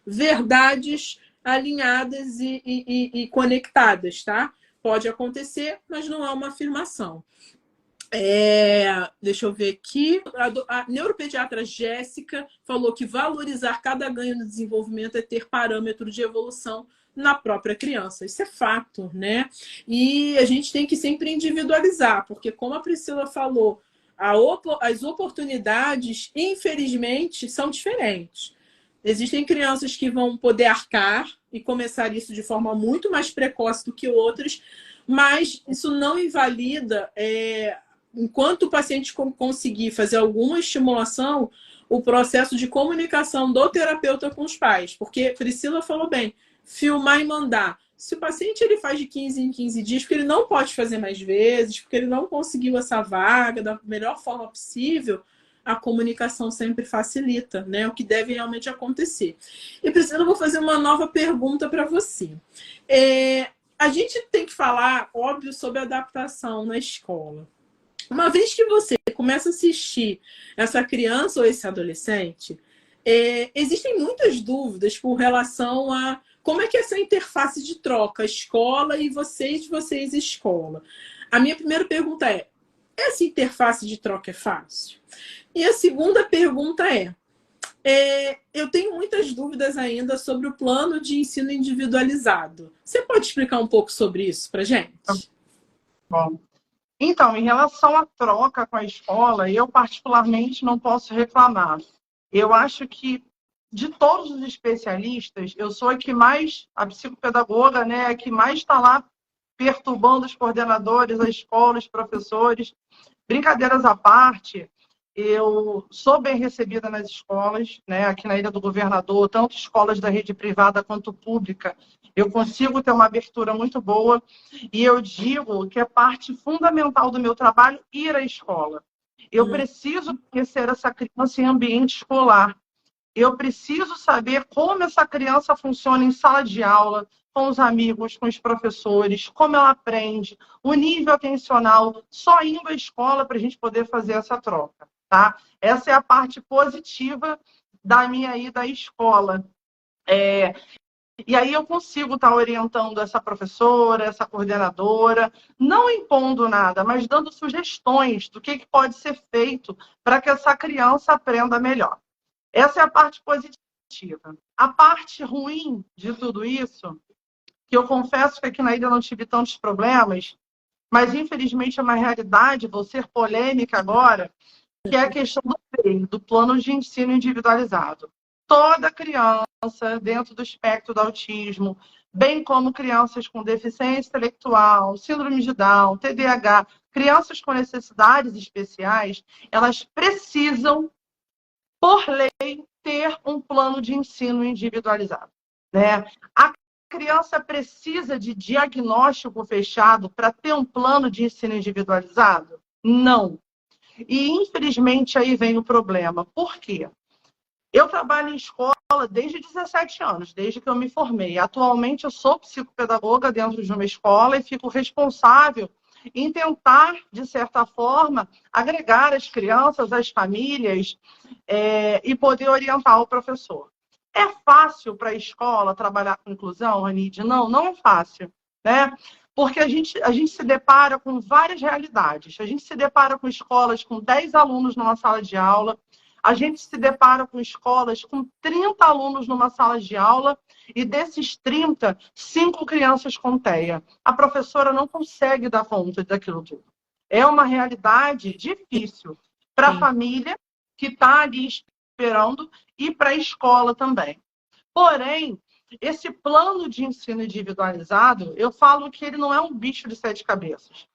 verdades alinhadas e conectadas, tá? Pode acontecer, mas não é uma afirmação. Deixa eu ver aqui. A neuropediatra Jéssica falou que valorizar cada ganho no desenvolvimento é ter parâmetro de evolução na própria criança. Isso é fato, né? E a gente tem que sempre individualizar, porque como a Priscila falou, as oportunidades, infelizmente, são diferentes. Existem crianças que vão poder arcar e começar isso de forma muito mais precoce do que outras, mas isso não invalida, enquanto o paciente conseguir fazer alguma estimulação, o processo de comunicação do terapeuta com os pais. Porque Priscila falou bem, filmar e mandar. Se o paciente ele faz de 15 em 15 dias, porque ele não pode fazer mais vezes, porque ele não conseguiu essa vaga da melhor forma possível, a comunicação sempre facilita, né? O que deve realmente acontecer. E Priscila, eu vou fazer uma nova pergunta para você. A gente tem que falar, óbvio, sobre adaptação na escola. Uma vez que você começa a assistir essa criança ou esse adolescente, existem muitas dúvidas com relação a como é que é essa interface de troca, escola e vocês escola. A minha primeira pergunta essa interface de troca é fácil? E a segunda pergunta eu tenho muitas dúvidas ainda sobre o plano de ensino individualizado. Você pode explicar um pouco sobre isso para a gente? Bom, então, em relação à troca com a escola, eu particularmente não posso reclamar. Eu acho que, de todos os especialistas, eu sou a psicopedagoga, né, a que mais está lá perturbando os coordenadores, a escola, os professores. Brincadeiras à parte, eu sou bem recebida nas escolas, né, aqui na Ilha do Governador, tanto escolas da rede privada quanto pública. Eu consigo ter uma abertura muito boa e eu digo que é parte fundamental do meu trabalho ir à escola. Eu preciso conhecer essa criança em ambiente escolar. Eu preciso saber como essa criança funciona em sala de aula, com os amigos, com os professores, como ela aprende, o nível atencional, só indo à escola para a gente poder fazer essa troca, tá? Essa é a parte positiva da minha ida à escola. E aí eu consigo estar orientando essa professora, essa coordenadora, não impondo nada, mas dando sugestões do que pode ser feito para que essa criança aprenda melhor. Essa é a parte positiva. A parte ruim de tudo isso, que eu confesso que aqui na ilha eu não tive tantos problemas, mas infelizmente é uma realidade, vou ser polêmica agora, que é a questão do PEI, do plano de ensino individualizado. Toda criança dentro do espectro do autismo, bem como crianças com deficiência intelectual, síndrome de Down, TDAH, crianças com necessidades especiais, elas precisam, por lei, ter um plano de ensino individualizado, né? A criança precisa de diagnóstico fechado para ter um plano de ensino individualizado? Não. E, infelizmente, aí vem o problema. Por quê? Eu trabalho em escola desde 17 anos, desde que eu me formei. Atualmente, eu sou psicopedagoga dentro de uma escola e fico responsável em tentar, de certa forma, agregar as crianças, as famílias e poder orientar o professor. É fácil para a escola trabalhar com inclusão, Anide? Não, não é fácil, né? Porque a gente se depara com várias realidades. A gente se depara com escolas com 10 alunos numa sala de aula, a gente se depara com escolas com 30 alunos numa sala de aula e desses 30, 5 crianças com TEA. A professora não consegue dar conta daquilo tudo. É uma realidade difícil para a família que está ali esperando e para a escola também. Porém, esse plano de ensino individualizado, eu falo que ele não é um bicho de 7 cabeças.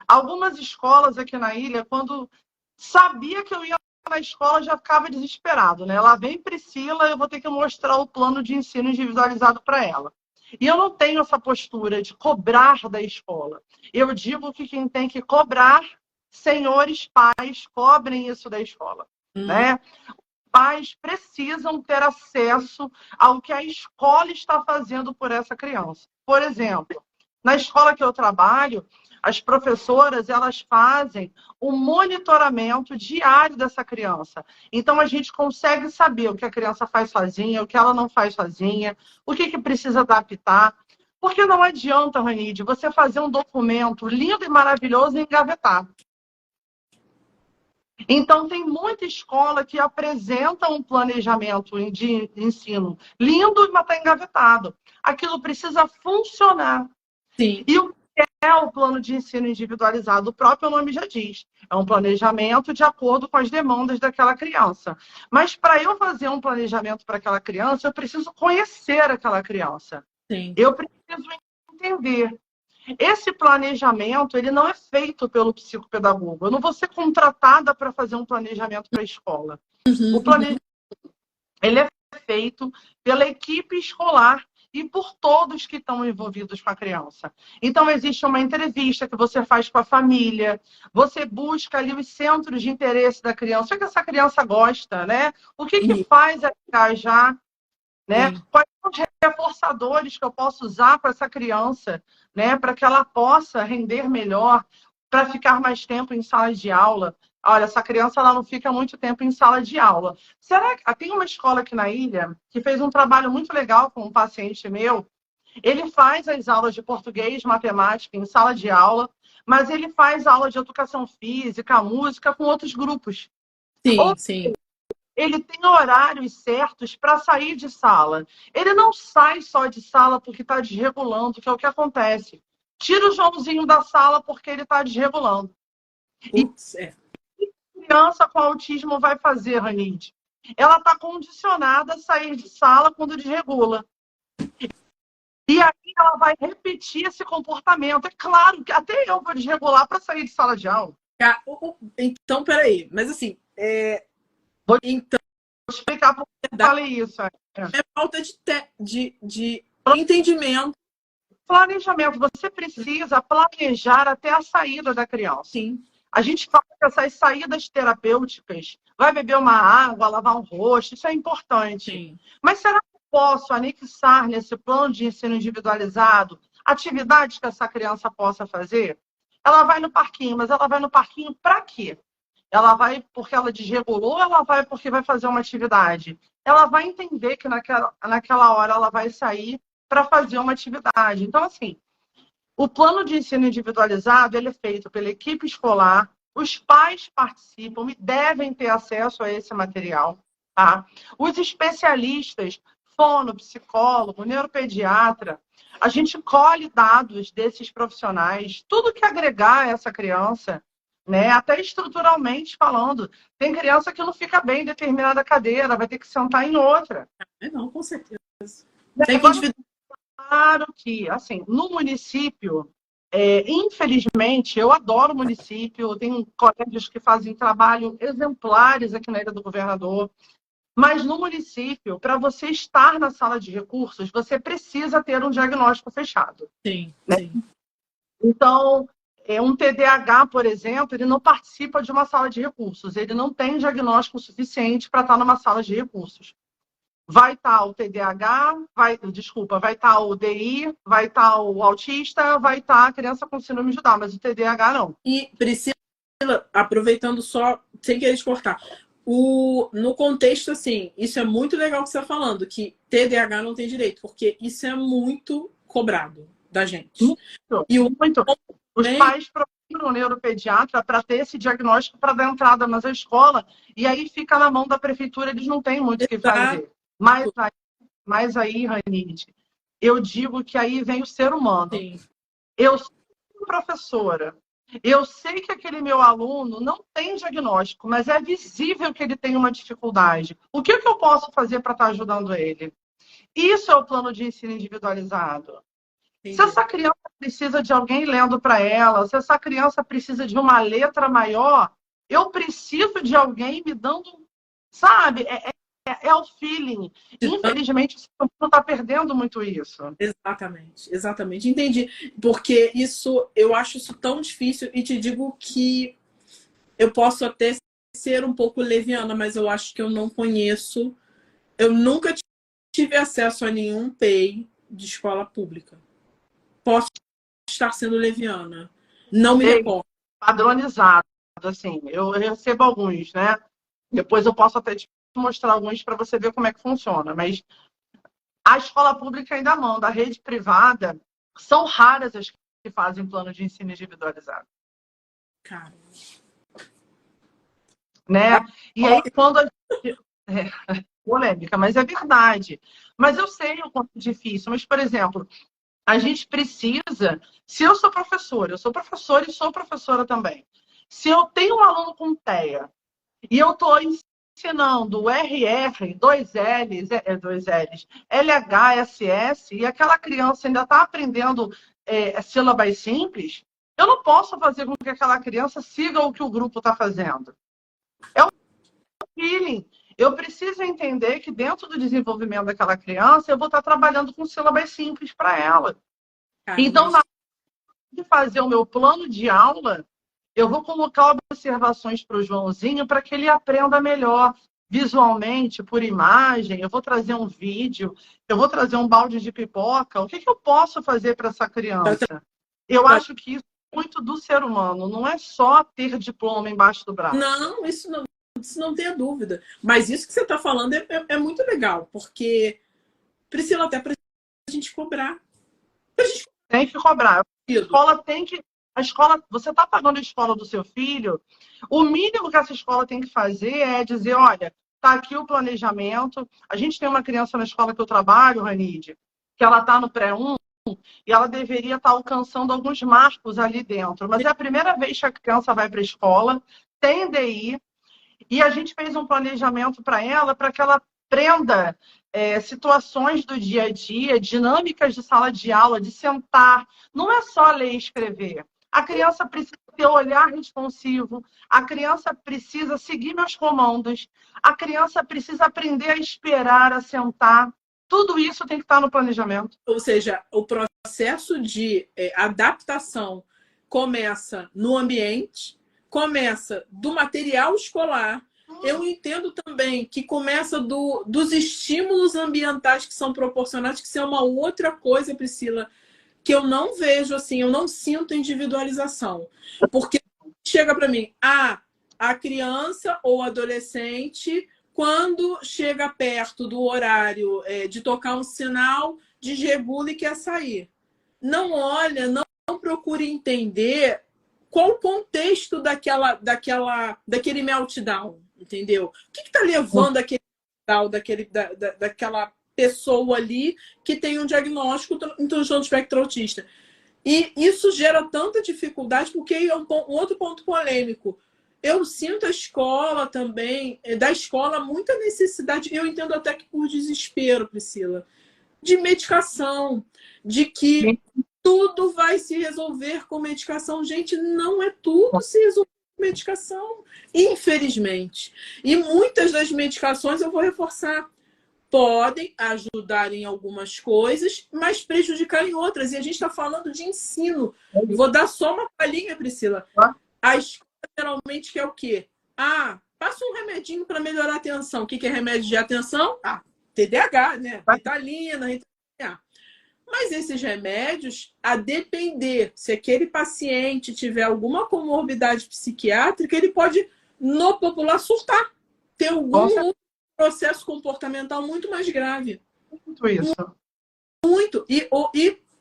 Algumas escolas aqui na ilha, quando sabia que eu ia na escola, já ficava desesperado, né? Lá vem Priscila, eu vou ter que mostrar o plano de ensino individualizado para ela. E eu não tenho essa postura de cobrar da escola. Eu digo que quem tem que cobrar, senhores pais, cobrem isso da escola, né? Pais precisam ter acesso ao que a escola está fazendo por essa criança. Por exemplo, na escola que eu trabalho, as professoras, elas fazem o monitoramento diário dessa criança. Então, a gente consegue saber o que a criança faz sozinha, o que ela não faz sozinha, o que precisa adaptar. Porque não adianta, Ranide, você fazer um documento lindo e maravilhoso e engavetar. Então, tem muita escola que apresenta um planejamento de ensino lindo, mas está engavetado. Aquilo precisa funcionar. Sim. E o que é o plano de ensino individualizado? O próprio nome já diz. É um planejamento de acordo com as demandas daquela criança. Mas para eu fazer um planejamento para aquela criança, eu preciso conhecer aquela criança. Sim. Eu preciso entender. Esse planejamento, ele não é feito pelo psicopedagogo. Eu não vou ser contratada para fazer um planejamento para a escola. O planejamento, ele é feito pela equipe escolar e por todos que estão envolvidos com a criança. Então, existe uma entrevista que você faz com a família, você busca ali os centros de interesse da criança, o que essa criança gosta, né? O que faz ela engajar, né? Quais são os reforçadores que eu posso usar para essa criança, né? Para que ela possa render melhor, para ficar mais tempo em sala de aula. Olha, essa criança ela não fica muito tempo em sala de aula. Será que tem uma escola aqui na ilha que fez um trabalho muito legal com um paciente meu? Ele faz as aulas de português, matemática em sala de aula, mas ele faz aula de educação física, música com outros grupos. Sim, sim. Ele tem horários certos para sair de sala. Ele não sai só de sala porque está desregulando, que é o que acontece. Tira o Joãozinho da sala porque ele está desregulando. Putz, e criança com autismo vai fazer, Ranide? Ela está condicionada a sair de sala quando desregula. E aí ela vai repetir esse comportamento. É claro que até eu vou desregular para sair de sala de aula. Então, peraí. Mas assim, então, vou explicar por que eu falei isso. É falta de entendimento. Planejamento. Você precisa planejar até a saída da criança. Sim. A gente fala que essas saídas terapêuticas, vai beber uma água, lavar um rosto, isso é importante. Sim. Mas será que eu posso anexar nesse plano de ensino individualizado atividades que essa criança possa fazer? Ela vai no parquinho, mas ela vai no parquinho para quê? Ela vai porque ela desregulou, ela vai porque vai fazer uma atividade? Ela vai entender que naquela hora ela vai sair para fazer uma atividade. Então, assim, o plano de ensino individualizado ele é feito pela equipe escolar, os pais participam e devem ter acesso a esse material. Tá? Os especialistas, fono, psicólogo, neuropediatra, a gente colhe dados desses profissionais, tudo que agregar a essa criança, né? Até estruturalmente falando. Tem criança que não fica bem em determinada cadeira, vai ter que sentar em outra. Não, com certeza. Tem que Claro que, assim, no município, infelizmente, eu adoro o município, tenho colégios que fazem trabalho exemplares aqui na Ilha do Governador, mas no município, para você estar na sala de recursos, você precisa ter um diagnóstico fechado. Sim, né? Sim. Então, um TDAH, por exemplo, ele não participa de uma sala de recursos, ele não tem diagnóstico suficiente para estar numa sala de recursos. Vai estar o TDAH, vai estar o DI, vai estar o autista, vai estar a criança com síndrome de Down, mas o TDAH não. E Priscila, aproveitando só, sem querer te cortar, no contexto, assim, isso é muito legal que você está falando, que TDAH não tem direito, porque isso é muito cobrado da gente. Muito. Os pais procuram o neuropediatra para ter esse diagnóstico para dar entrada na escola, e aí fica na mão da prefeitura, eles não têm muito o que fazer. Mas aí, Ranide, eu digo que aí vem o ser humano. Sim. Eu sou professora. Eu sei que aquele meu aluno não tem diagnóstico, mas é visível que ele tem uma dificuldade. O que eu posso fazer para estar ajudando ele? Isso é o plano de ensino individualizado. Entendi. Se essa criança precisa de alguém lendo para ela, se essa criança precisa de uma letra maior, eu preciso de alguém me dando, sabe? É o feeling. Infelizmente, o ser humano está perdendo muito isso. Exatamente. Entendi. Porque isso, eu acho isso tão difícil e te digo que eu posso até ser um pouco leviana, mas eu acho que eu não conheço. Eu nunca tive acesso a nenhum PEI de escola pública. Posso estar sendo leviana. Não me recordo. Padronizado, assim. Eu recebo alguns, né? Depois eu posso até te mostrar alguns para você ver como é que funciona. Mas a escola pública ainda manda. A rede privada, são raras as que fazem plano de ensino individualizado. Cara. né? E aí, quando a gente... polêmica, mas é verdade. Mas eu sei o quanto é difícil. Mas, por exemplo, a gente precisa... Se eu sou professora e sou professora também. Se eu tenho um aluno com TEA e eu estou ensinando o RR, dois L's, LHSS, e aquela criança ainda está aprendendo sílabas simples, eu não posso fazer com que aquela criança siga o que o grupo está fazendo. É um feeling. Eu preciso entender que dentro do desenvolvimento daquela criança, eu vou estar trabalhando com sílabas simples para ela. Então, na hora de fazer o meu plano de aula, eu vou colocar observações para o Joãozinho para que ele aprenda melhor visualmente, por imagem. Eu vou trazer um vídeo, eu vou trazer um balde de pipoca. O que eu posso fazer para essa criança? Eu acho que isso é muito do ser humano, não é só ter diploma embaixo do braço. Não, isso não tenha dúvida. Mas isso que você está falando é muito legal, porque, Priscila, até para a gente cobrar. Tem que cobrar. A escola tem que... você está pagando a escola do seu filho, o mínimo que essa escola tem que fazer é dizer, olha, está aqui o planejamento. A gente tem uma criança na escola que eu trabalho, Ranide, que ela está no pré-1 e ela deveria estar alcançando alguns marcos ali dentro. Mas é a primeira vez que a criança vai para a escola, tem DI, e a gente fez um planejamento para que ela aprenda situações do dia a dia, dinâmicas de sala de aula, de sentar. Não é só ler e escrever. A criança precisa ter olhar responsivo, a criança precisa seguir meus comandos, a criança precisa aprender a esperar, a sentar. Tudo isso tem que estar no planejamento. Ou seja, o processo de adaptação começa no ambiente, começa do material escolar. Eu entendo também que começa dos estímulos ambientais que são proporcionados, que são uma outra coisa, Priscila, que eu não vejo assim, eu não sinto individualização. Porque chega para mim, a criança ou adolescente, quando chega perto do horário de tocar um sinal, desregula e quer sair. Não olha, não procura entender qual o contexto daquele meltdown, entendeu? O que está levando aquele meltdown, daquela pessoa ali que tem um diagnóstico em transtorno de espectro autista. E isso gera tanta dificuldade, porque é um outro ponto polêmico. Eu sinto a escola também, da escola, muita necessidade, eu entendo até que por desespero, Priscila, de medicação, de que tudo vai se resolver com medicação. Gente, não é tudo se resolver com medicação, infelizmente. E muitas das medicações, eu vou reforçar, podem ajudar em algumas coisas, mas prejudicar em outras. E a gente está falando de ensino. Vou dar só uma palhinha, Priscila. A escola geralmente quer o quê? Passa um remedinho para melhorar a atenção. O que é remédio de atenção? TDAH, né? Ritalina, Mas esses remédios, a depender se aquele paciente tiver alguma comorbidade psiquiátrica, ele pode, no popular, surtar. Ter algum processo comportamental muito mais grave. Muito isso. Muito. E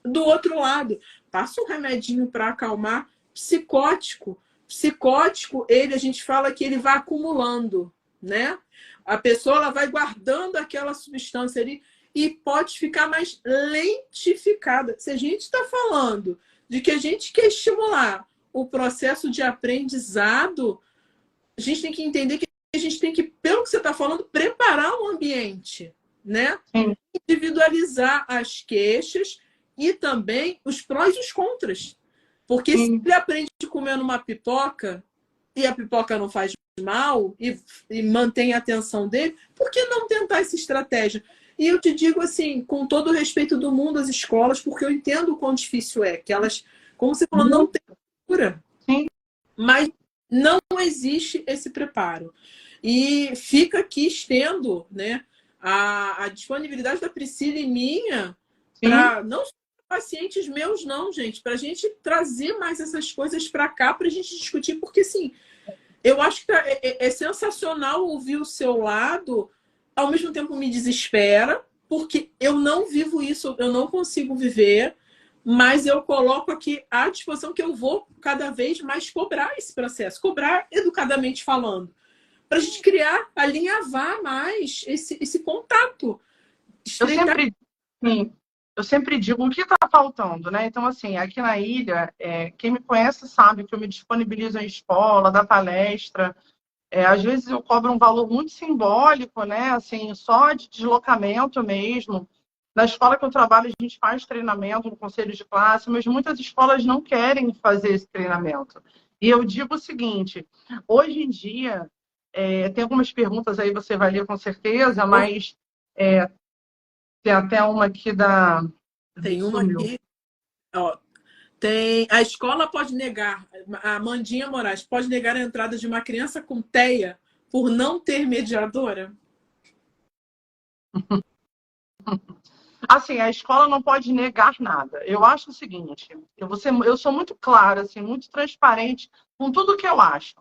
do outro lado, passa um remedinho para acalmar, psicótico. Psicótico, a gente fala que ele vai acumulando, né? A pessoa ela vai guardando aquela substância ali e pode ficar mais lentificada. Se a gente está falando de que a gente quer estimular o processo de aprendizado, a gente tem que entender que a gente tem que, pelo que você está falando, preparar o ambiente, né? Sim. Individualizar as queixas e também os prós e os contras. Porque se ele aprende comendo uma pipoca e a pipoca não faz mal e mantém a atenção dele, por que não tentar essa estratégia? E eu te digo assim, com todo o respeito do mundo às escolas, porque eu entendo o quão difícil é, que elas, como você falou, não têm cultura. Mas não existe esse preparo. E fica aqui, estendo, né, a disponibilidade da Priscila e minha para não só pacientes meus, não, gente, para a gente trazer mais essas coisas para cá, para a gente discutir, porque assim, eu acho que é sensacional ouvir o seu lado, ao mesmo tempo me desespera, porque eu não vivo isso, eu não consigo viver, mas eu coloco aqui à disposição que eu vou cada vez mais cobrar esse processo, cobrar educadamente falando. para a gente criar, alinhavar mais esse contato. Eu sempre digo o que está faltando, né? Então, assim, aqui na ilha, quem me conhece sabe que eu me disponibilizo em escola, dar palestra. Às vezes eu cobro um valor muito simbólico, né? Assim, só de deslocamento mesmo. Na escola que eu trabalho, a gente faz treinamento no conselho de classe, mas muitas escolas não querem fazer esse treinamento. E eu digo o seguinte: hoje em dia, tem algumas perguntas aí, você vai ler com certeza, mas tem até uma aqui da. Tem uma Sumiu. aqui, ó. A escola pode negar, a Mandinha Moraes pode negar a entrada de uma criança com TEA por não ter mediadora? Assim, a escola não pode negar nada. Eu acho o seguinte, eu sou muito clara, assim, muito transparente com tudo que eu acho.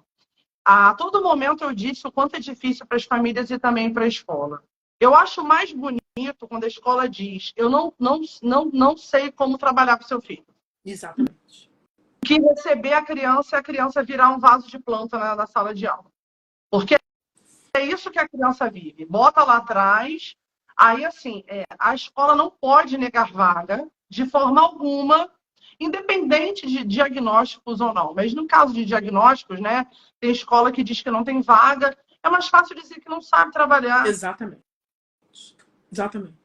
A todo momento eu disse o quanto é difícil para as famílias e também para a escola. Eu acho mais bonito quando a escola diz: eu não sei como trabalhar com seu filho. Exatamente. Que receber a criança e a criança virar um vaso de planta na sala de aula. Porque é isso que a criança vive. Bota lá atrás. Aí, assim, a escola não pode negar vaga de forma alguma, independente de diagnósticos ou não. Mas no caso de diagnósticos, né, tem escola que diz que não tem vaga. É mais fácil dizer que não sabe trabalhar. Exatamente. Exatamente.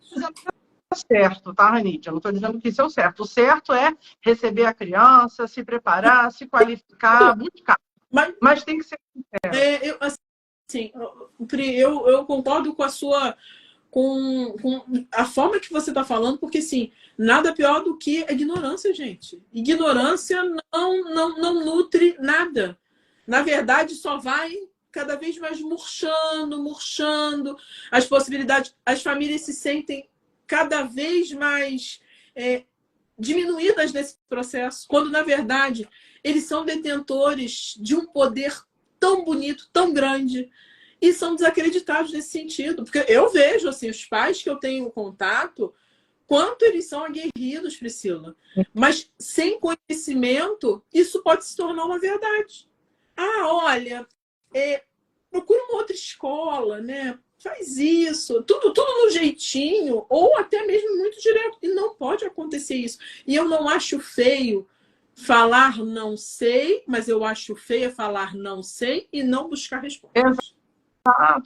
Certo, tá, Ranidia? Eu não estou dizendo que isso é o certo. O certo é receber a criança, se preparar, se qualificar, buscar. Mas tem que ser sincero. Eu concordo com a sua... Com a forma que você está falando, porque, assim, nada pior do que a ignorância, gente. Ignorância não nutre nada. Na verdade, só vai cada vez mais murchando. As possibilidades... As famílias se sentem cada vez mais diminuídas nesse processo, quando, na verdade, eles são detentores de um poder tão bonito, tão grande, e são desacreditados nesse sentido. Porque eu vejo, assim, os pais que eu tenho contato, quanto eles são aguerridos, Priscila. Mas sem conhecimento, isso pode se tornar uma verdade. Olha, procura uma outra escola, né? Faz isso, tudo no jeitinho, ou até mesmo muito direto. E não pode acontecer isso. E eu não acho feio falar não sei, mas eu acho feio falar não sei e não buscar respostas.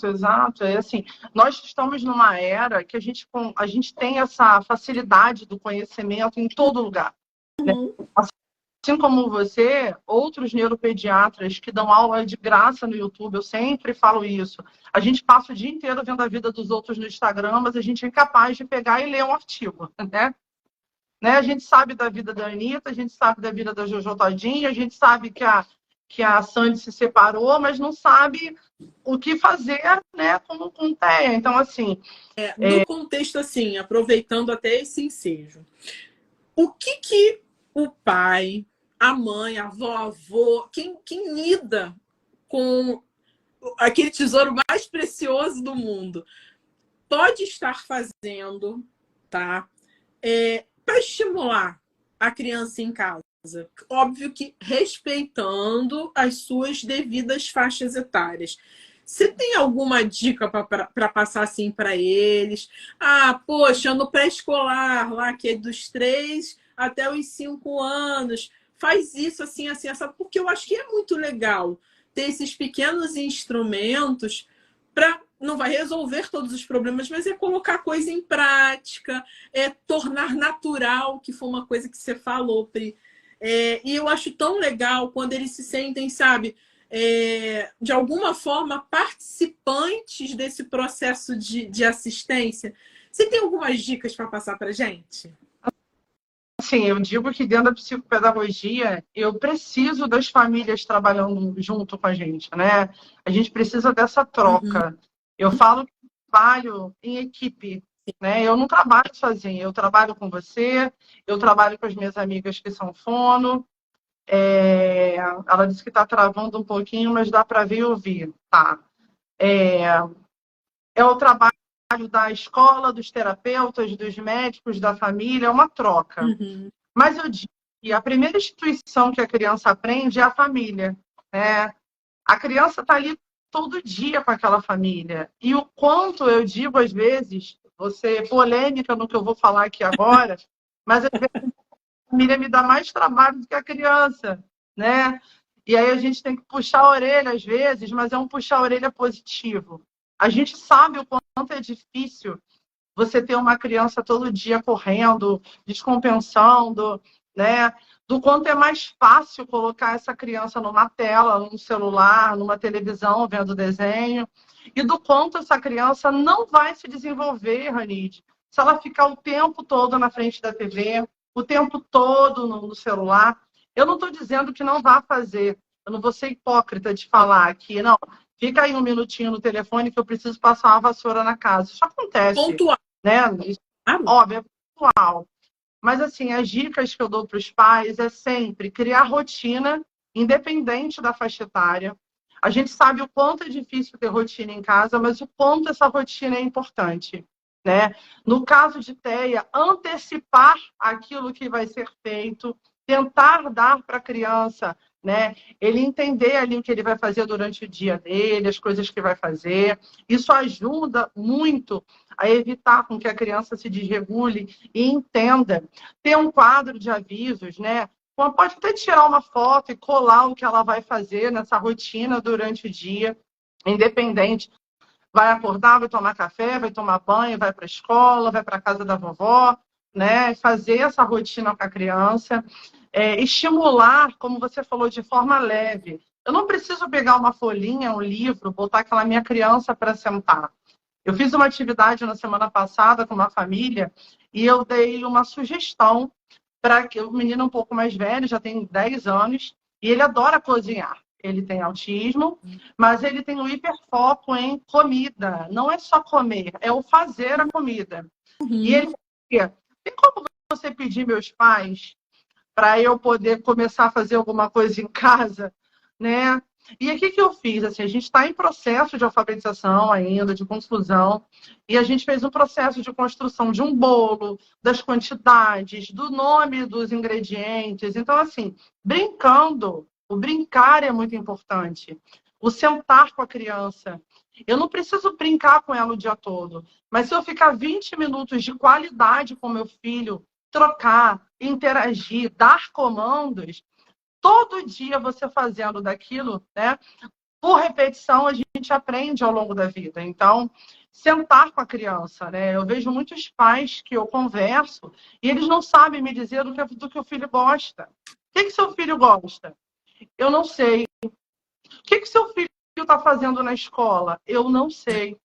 Exato. Assim, nós estamos numa era que a gente tem essa facilidade do conhecimento em todo lugar. Né? Assim como você, outros neuropediatras que dão aula de graça no YouTube, eu sempre falo isso. A gente passa o dia inteiro vendo a vida dos outros no Instagram, mas a gente é incapaz de pegar e ler um artigo, né? A gente sabe da vida da Anitta, a gente sabe da vida da Jojo Todinho, a gente sabe que a Sandy se separou, mas não sabe o que fazer, né, com o TEA. Então, assim... No contexto, assim, aproveitando até esse ensejo, o que o pai, a mãe, a avó, quem lida com aquele tesouro mais precioso do mundo, pode estar fazendo, tá? Para estimular a criança em casa? Óbvio que respeitando as suas devidas faixas etárias. Você tem alguma dica para passar assim para eles? Poxa, no pré-escolar, lá que é dos 3 até os 5 anos, faz isso assim, sabe? Porque eu acho que é muito legal ter esses pequenos instrumentos para... Não vai resolver todos os problemas, mas é colocar coisa em prática, tornar natural, que foi uma coisa que você falou, Pri. E eu acho tão legal quando eles se sentem, sabe, de alguma forma participantes desse processo de assistência. Você tem algumas dicas para passar para a gente? Sim, eu digo que dentro da psicopedagogia, eu preciso das famílias trabalhando junto com a gente, né? A gente precisa dessa troca. Eu falo que trabalho em equipe, né? Eu não trabalho sozinha, eu trabalho com você, eu trabalho com as minhas amigas que são fono. Ela disse que está travando um pouquinho, mas dá para ver e ouvir. Tá. É o trabalho da escola, dos terapeutas, dos médicos, da família, é uma troca. Mas eu digo que a primeira instituição que a criança aprende é a família, né? A criança está ali todo dia com aquela família. E o quanto eu digo, às vezes, você polêmica no que eu vou falar aqui agora, mas às vezes a família me dá mais trabalho do que a criança, né? E aí a gente tem que puxar a orelha às vezes, mas é um puxar a orelha positivo. A gente sabe o quanto é difícil você ter uma criança todo dia correndo, descompensando, né? Do quanto é mais fácil colocar essa criança numa tela, num celular, numa televisão, vendo desenho, e do quanto essa criança não vai se desenvolver, Ranide, se ela ficar o tempo todo na frente da TV, o tempo todo no celular. Eu não estou dizendo que não vá fazer, eu não vou ser hipócrita de falar que, não, fica aí um minutinho no telefone que eu preciso passar uma vassoura na casa. Isso acontece, Pontual. né? Isso, óbvio, é pontual. Mas, assim, as dicas que eu dou para os pais é sempre criar rotina, independente da faixa etária. A gente sabe o quanto é difícil ter rotina em casa, mas o quanto essa rotina é importante, né? No caso de TEA, antecipar aquilo que vai ser feito, tentar dar para a criança, né? Ele entender ali o que ele vai fazer durante o dia dele, as coisas que vai fazer. Isso ajuda muito a evitar com que a criança se desregule e entenda. Ter um quadro de avisos, né? Pode até tirar uma foto e colar o que ela vai fazer nessa rotina durante o dia, independente. Vai acordar, vai tomar café, vai tomar banho, vai para a escola, vai para a casa da vovó, né? Fazer essa rotina com a criança. Estimular, como você falou, de forma leve. Eu não preciso pegar uma folhinha, um livro, botar aquela minha criança para sentar. Eu fiz uma atividade na semana passada com uma família e eu dei uma sugestão para que o menino um pouco mais velho, já tem 10 anos, e ele adora cozinhar. Ele tem autismo, mas ele tem um hiperfoco em comida. Não é só comer, é o fazer a comida. E ele dizia, tem como você pedir meus pais para eu poder começar a fazer alguma coisa em casa, né? E o que eu fiz? Assim, a gente está em processo de alfabetização ainda, de confusão, e a gente fez um processo de construção de um bolo, das quantidades, do nome dos ingredientes. Então, assim, brincando, o brincar é muito importante. O sentar com a criança. Eu não preciso brincar com ela o dia todo, mas se eu ficar 20 minutos de qualidade com meu filho, trocar, interagir, dar comandos, todo dia você fazendo daquilo, né? Por repetição, a gente aprende ao longo da vida. Então, sentar com a criança, né? Eu vejo muitos pais que eu converso e eles não sabem me dizer do que o filho gosta. O que seu filho gosta? Eu não sei. O que seu filho está fazendo na escola? Eu não sei.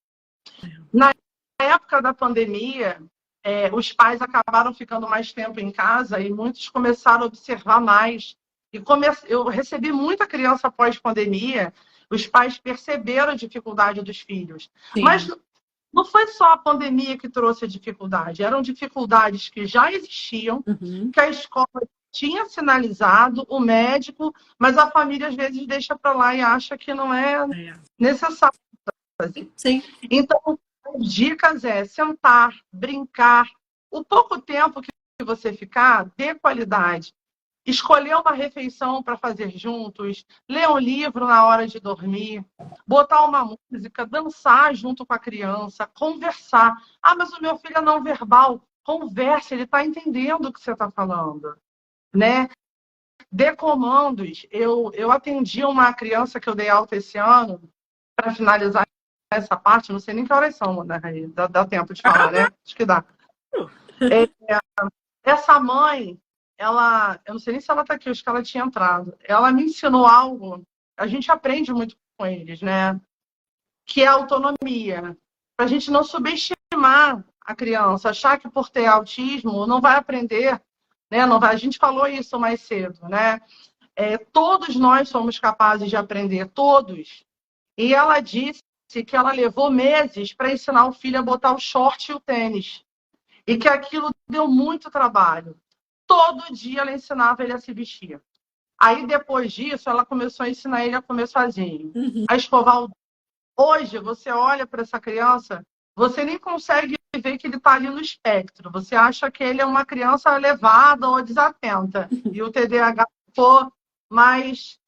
Na época da pandemia, os pais acabaram ficando mais tempo em casa e muitos começaram a observar mais. E eu recebi muita criança pós-pandemia, os pais perceberam a dificuldade dos filhos. Sim. Mas não foi só a pandemia que trouxe a dificuldade, eram dificuldades que já existiam, que a escola tinha sinalizado, o médico, mas a família às vezes deixa para lá e acha que não é necessário fazer. Sim. Então, as dicas é sentar, brincar. O pouco tempo que você ficar, dê qualidade. Escolher uma refeição para fazer juntos, ler um livro na hora de dormir, botar uma música, dançar junto com a criança, conversar. Ah, mas o meu filho é não verbal. Converse, ele está entendendo o que você está falando, né? Dê comandos. Eu atendi uma criança que eu dei alta esse ano, para finalizar essa parte, não sei nem que horas são, né? Dá tempo de falar, né? Acho que dá. Essa mãe, eu não sei nem se ela está aqui, acho que ela tinha entrado. Ela me ensinou algo, a gente aprende muito com eles, né? Que é a autonomia. Para a gente não subestimar a criança, achar que por ter autismo não vai aprender, né? Não vai. A gente falou isso mais cedo, né? Todos nós somos capazes de aprender, todos. E ela disse que ela levou meses para ensinar o filho a botar o short e o tênis. E que aquilo deu muito trabalho. Todo dia ela ensinava ele a se vestir. Aí, depois disso, ela começou a ensinar ele a comer sozinho. A escovar o... Hoje, você olha para essa criança, você nem consegue ver que ele está ali no espectro. Você acha que ele é uma criança levada ou desatenta. E o TDAH, mas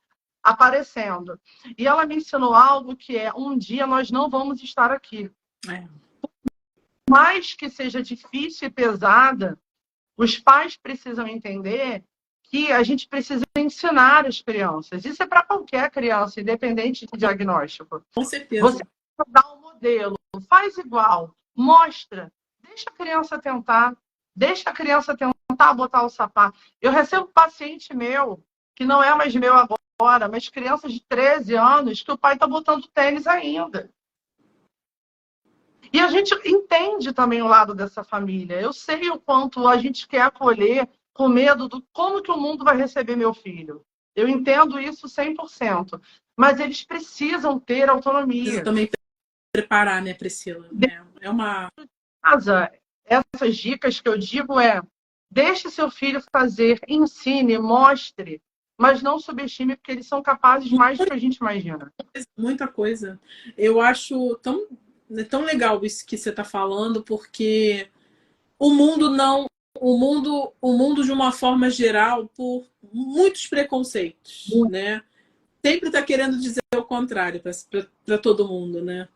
aparecendo. E ela me ensinou algo que é: um dia nós não vamos estar aqui. É. Mais que seja difícil e pesada, os pais precisam entender que a gente precisa ensinar as crianças. Isso é para qualquer criança, independente de diagnóstico. Com certeza. Você dá um modelo, faz igual, mostra, deixa a criança tentar, deixa a criança tentar botar o sapato. Eu recebo um paciente meu, que não é mais meu agora, mas crianças de 13 anos, que o pai está botando tênis ainda. E a gente entende também o lado dessa família. Eu sei o quanto a gente quer acolher com medo do como que o mundo vai receber meu filho. Eu entendo isso 100%. Mas eles precisam ter autonomia. Precisa também preparar, né, Priscila? É uma... Casa, essas dicas que eu digo deixe seu filho fazer, ensine, mostre, mas não subestime, porque eles são capazes mais do que a gente imagina. Muita coisa. Eu acho tão legal isso que você está falando, porque o mundo não... O mundo, de uma forma geral, por muitos preconceitos, né? Sempre está querendo dizer o contrário para todo mundo, né?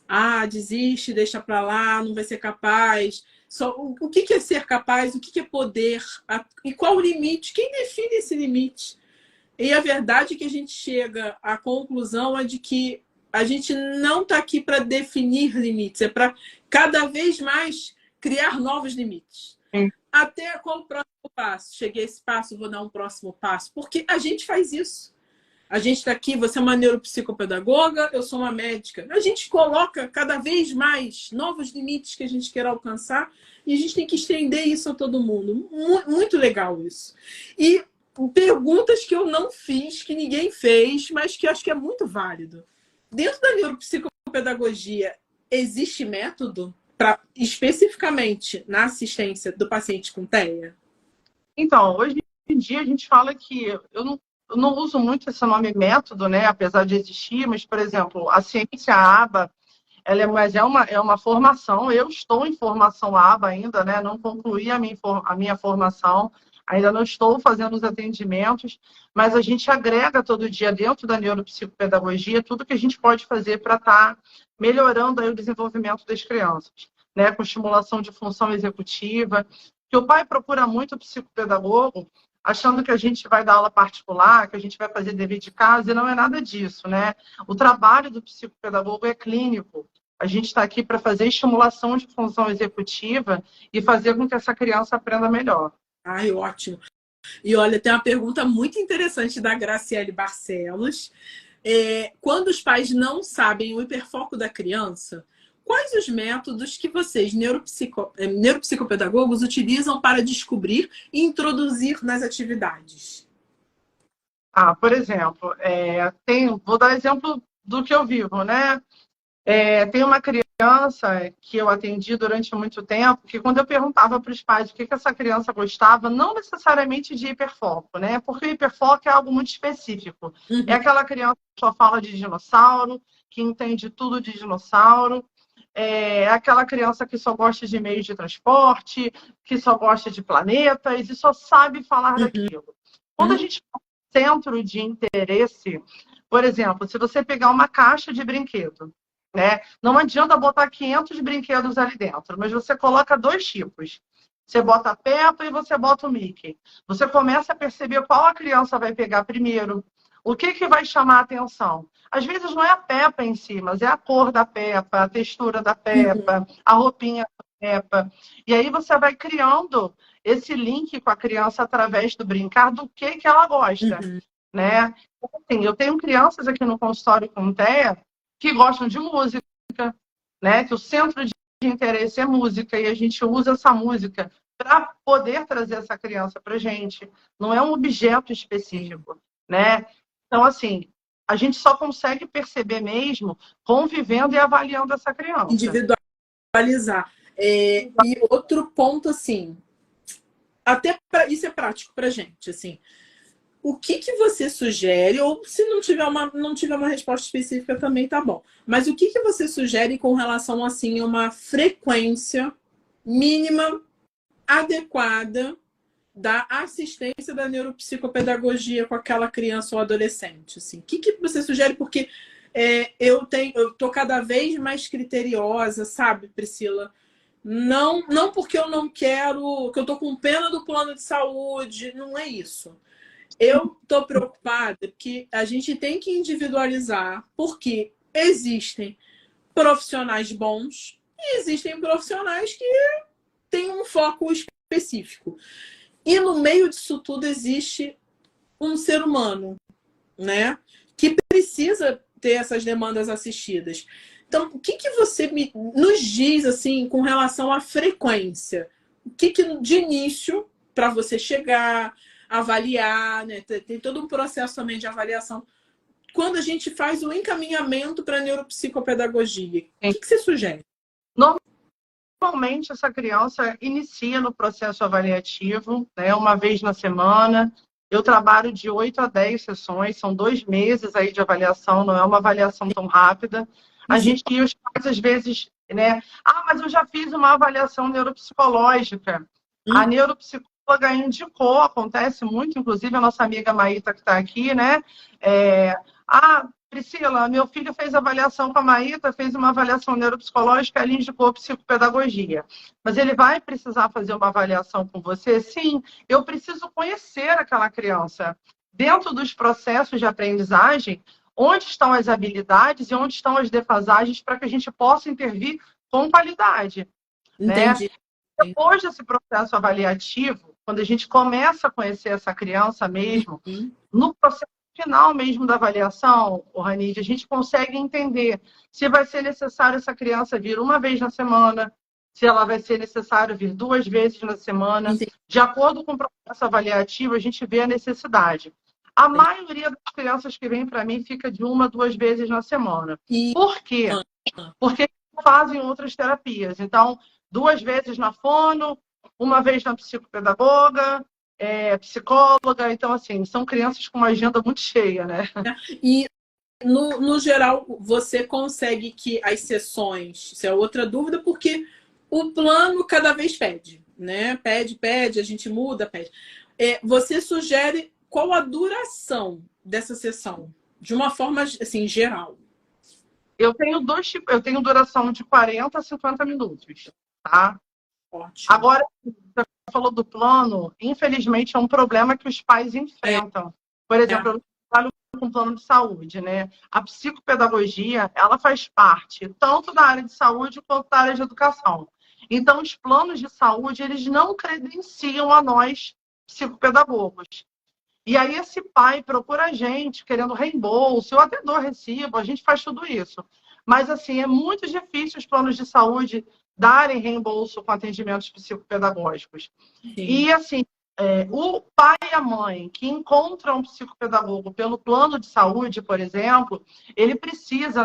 Ah, desiste, deixa para lá, não vai ser capaz. O que é ser capaz? O que é poder? E qual o limite? Quem define esse limite? E a verdade é que a gente chega à conclusão de que a gente não está aqui para definir limites, é para cada vez mais criar novos limites. Até qual o próximo passo? Cheguei a esse passo, vou dar um próximo passo. Porque a gente faz isso. A gente está aqui, você é uma neuropsicopedagoga, eu sou uma médica. A gente coloca cada vez mais novos limites que a gente quer alcançar e a gente tem que estender isso a todo mundo. Muito legal isso. E perguntas que eu não fiz, que ninguém fez, mas que eu acho que é muito válido. Dentro da neuropsicopedagogia, existe método para especificamente na assistência do paciente com TEA? Então, hoje em dia a gente fala que eu não uso muito esse nome método, né? Apesar de existir, mas, por exemplo, a ciência ABA, é uma formação. Eu estou em formação ABA ainda, né? Não concluí a minha formação, ainda não estou fazendo os atendimentos, mas a gente agrega todo dia dentro da neuropsicopedagogia tudo que a gente pode fazer para estar melhorando aí o desenvolvimento das crianças, né? Com estimulação de função executiva, que o pai procura muito o psicopedagogo, achando que a gente vai dar aula particular, que a gente vai fazer dever de casa, e não é nada disso, né? O trabalho do psicopedagogo é clínico. A gente está aqui para fazer estimulação de função executiva e fazer com que essa criança aprenda melhor. Ai, ótimo. E olha, tem uma pergunta muito interessante da Graciele Barcelos. Quando os pais não sabem o hiperfoco da criança, quais os métodos que vocês, neuropsicopedagogos, utilizam para descobrir e introduzir nas atividades? Por exemplo, vou dar exemplo do que eu vivo, né? Tem uma criança que eu atendi durante muito tempo, que quando eu perguntava para os pais o que essa criança gostava, não necessariamente de hiperfoco, né? Porque o hiperfoco é algo muito específico. Uhum. É aquela criança que só fala de dinossauro, que entende tudo de dinossauro. É aquela criança que só gosta de meios de transporte, que só gosta de planetas e só sabe falar daquilo. Quando a gente centro de interesse, por exemplo, se você pegar uma caixa de brinquedo, né? Não adianta botar 500 brinquedos ali dentro, mas você coloca 2 tipos. Você bota a Peppa e você bota o Mickey. Você começa a perceber qual a criança vai pegar primeiro, o que vai chamar a atenção. Às vezes não é a Peppa em si, mas é a cor da Peppa, a textura da Peppa, a roupinha da Peppa. E aí você vai criando esse link com a criança através do brincar do que ela gosta, né? Assim, eu tenho crianças aqui no consultório com TEA que gostam de música, né? Que o centro de interesse é música e a gente usa essa música para poder trazer essa criança para a gente. Não é um objeto específico, né? Então, assim, a gente só consegue perceber mesmo convivendo e avaliando essa criança. Individualizar. E outro ponto, assim, até isso é prático para a gente, assim. O que você sugere, ou se não tiver uma resposta específica também tá bom, mas o que você sugere com relação assim, a uma frequência mínima, adequada da assistência da neuropsicopedagogia com aquela criança ou adolescente? Assim, o que você sugere? Porque eu tô cada vez mais criteriosa, sabe, Priscila? Não porque eu não quero, que eu tô com pena do plano de saúde, não é isso. Eu tô preocupada que a gente tem que individualizar, porque existem profissionais bons e existem profissionais que têm um foco específico. E no meio disso tudo existe um ser humano, né? Que precisa ter essas demandas assistidas. Então, o que você nos diz assim com relação à frequência? O que de início, para você chegar, avaliar, né? Tem todo um processo também de avaliação. Quando a gente faz o encaminhamento para a neuropsicopedagogia, o que você sugere? Normalmente, essa criança inicia no processo avaliativo, né, uma vez na semana. Eu trabalho de 8 a 10 sessões, são 2 meses aí de avaliação, não é uma avaliação tão rápida. A gente, e os pais, às vezes, né? Mas eu já fiz uma avaliação neuropsicológica. A neuropsicóloga indicou, acontece muito, inclusive a nossa amiga Maíta, que está aqui, né? Priscila, meu filho fez avaliação com a Maíta, fez uma avaliação neuropsicológica, ela indicou psicopedagogia. Mas ele vai precisar fazer uma avaliação com você? Sim, eu preciso conhecer aquela criança. Dentro dos processos de aprendizagem, onde estão as habilidades e onde estão as defasagens para que a gente possa intervir com qualidade. Entendi. Né? Depois desse processo avaliativo, quando a gente começa a conhecer essa criança mesmo, no processo final mesmo da avaliação, Ranide, a gente consegue entender se vai ser necessário essa criança vir uma vez na semana, se ela vai ser necessário vir 2 vezes na semana. Entendi. De acordo com o processo avaliativo, a gente vê a necessidade. A maioria das crianças que vem para mim fica de 1 a 2 vezes na semana. Por quê? Porque fazem outras terapias. Então, 2 vezes na fono, 1 vez na psicopedagoga, psicóloga. Então, assim, são crianças com uma agenda muito cheia, né? E, no geral, você consegue que as sessões... Isso é outra dúvida, porque o plano cada vez pede, né? Pede, a gente muda, pede. Você sugere qual a duração dessa sessão? De uma forma, assim, geral. Eu tenho 2 tipos. Eu tenho duração de 40 a 50 minutos, tá? Ótimo. Agora, você falou do plano, infelizmente é um problema que os pais enfrentam. Por exemplo, eu trabalho com plano de saúde, né? A psicopedagogia, ela faz parte tanto da área de saúde quanto da área de educação. Então, os planos de saúde, eles não credenciam a nós, psicopedagogos. E aí esse pai procura a gente querendo reembolso, eu até dou recibo, a gente faz tudo isso. Mas, assim, é muito difícil os planos de saúde darem reembolso com atendimentos psicopedagógicos. Sim. E, assim, o pai e a mãe que encontram um psicopedagogo pelo plano de saúde, por exemplo, ele precisa,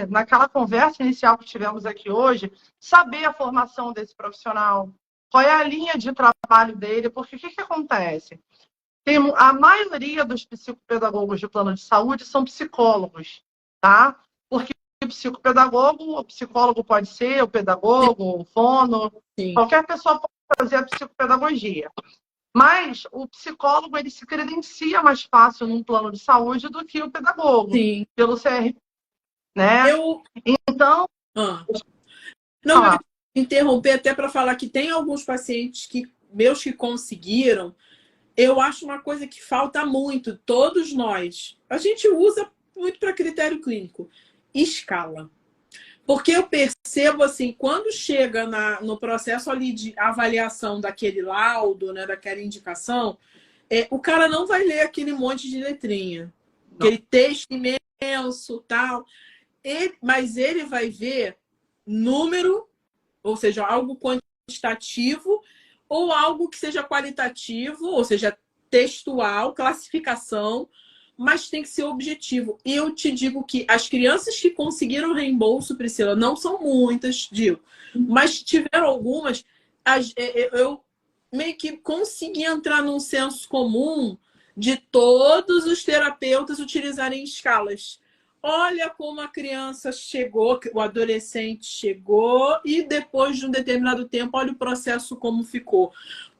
naquela conversa inicial que tivemos aqui hoje, saber a formação desse profissional, qual é a linha de trabalho dele, porque o que acontece? A maioria dos psicopedagogos de plano de saúde são psicólogos, tá? Porque o psicólogo pode ser o pedagogo, o fono, sim, qualquer pessoa pode fazer a psicopedagogia. Mas o psicólogo, ele se credencia mais fácil num plano de saúde do que o pedagogo, sim, pelo CRP, né? Então... Não, eu interromper até para falar que tem alguns pacientes meus que conseguiram. Eu acho uma coisa que falta muito, todos nós. A gente usa muito para critério clínico. Escala. Porque eu percebo, assim, quando chega no processo ali de avaliação daquele laudo, né, daquela indicação, o cara não vai ler aquele monte de letrinha. Aquele texto imenso, tal. Mas ele vai ver número, ou seja, algo quantitativo, ou algo que seja qualitativo, ou seja, textual, classificação, mas tem que ser objetivo. E eu te digo que as crianças que conseguiram reembolso, Priscila, não são muitas, digo, mas tiveram algumas, eu meio que consegui entrar num senso comum de todos os terapeutas utilizarem escalas. Olha como a criança chegou, o adolescente chegou, e depois de um determinado tempo, olha o processo como ficou.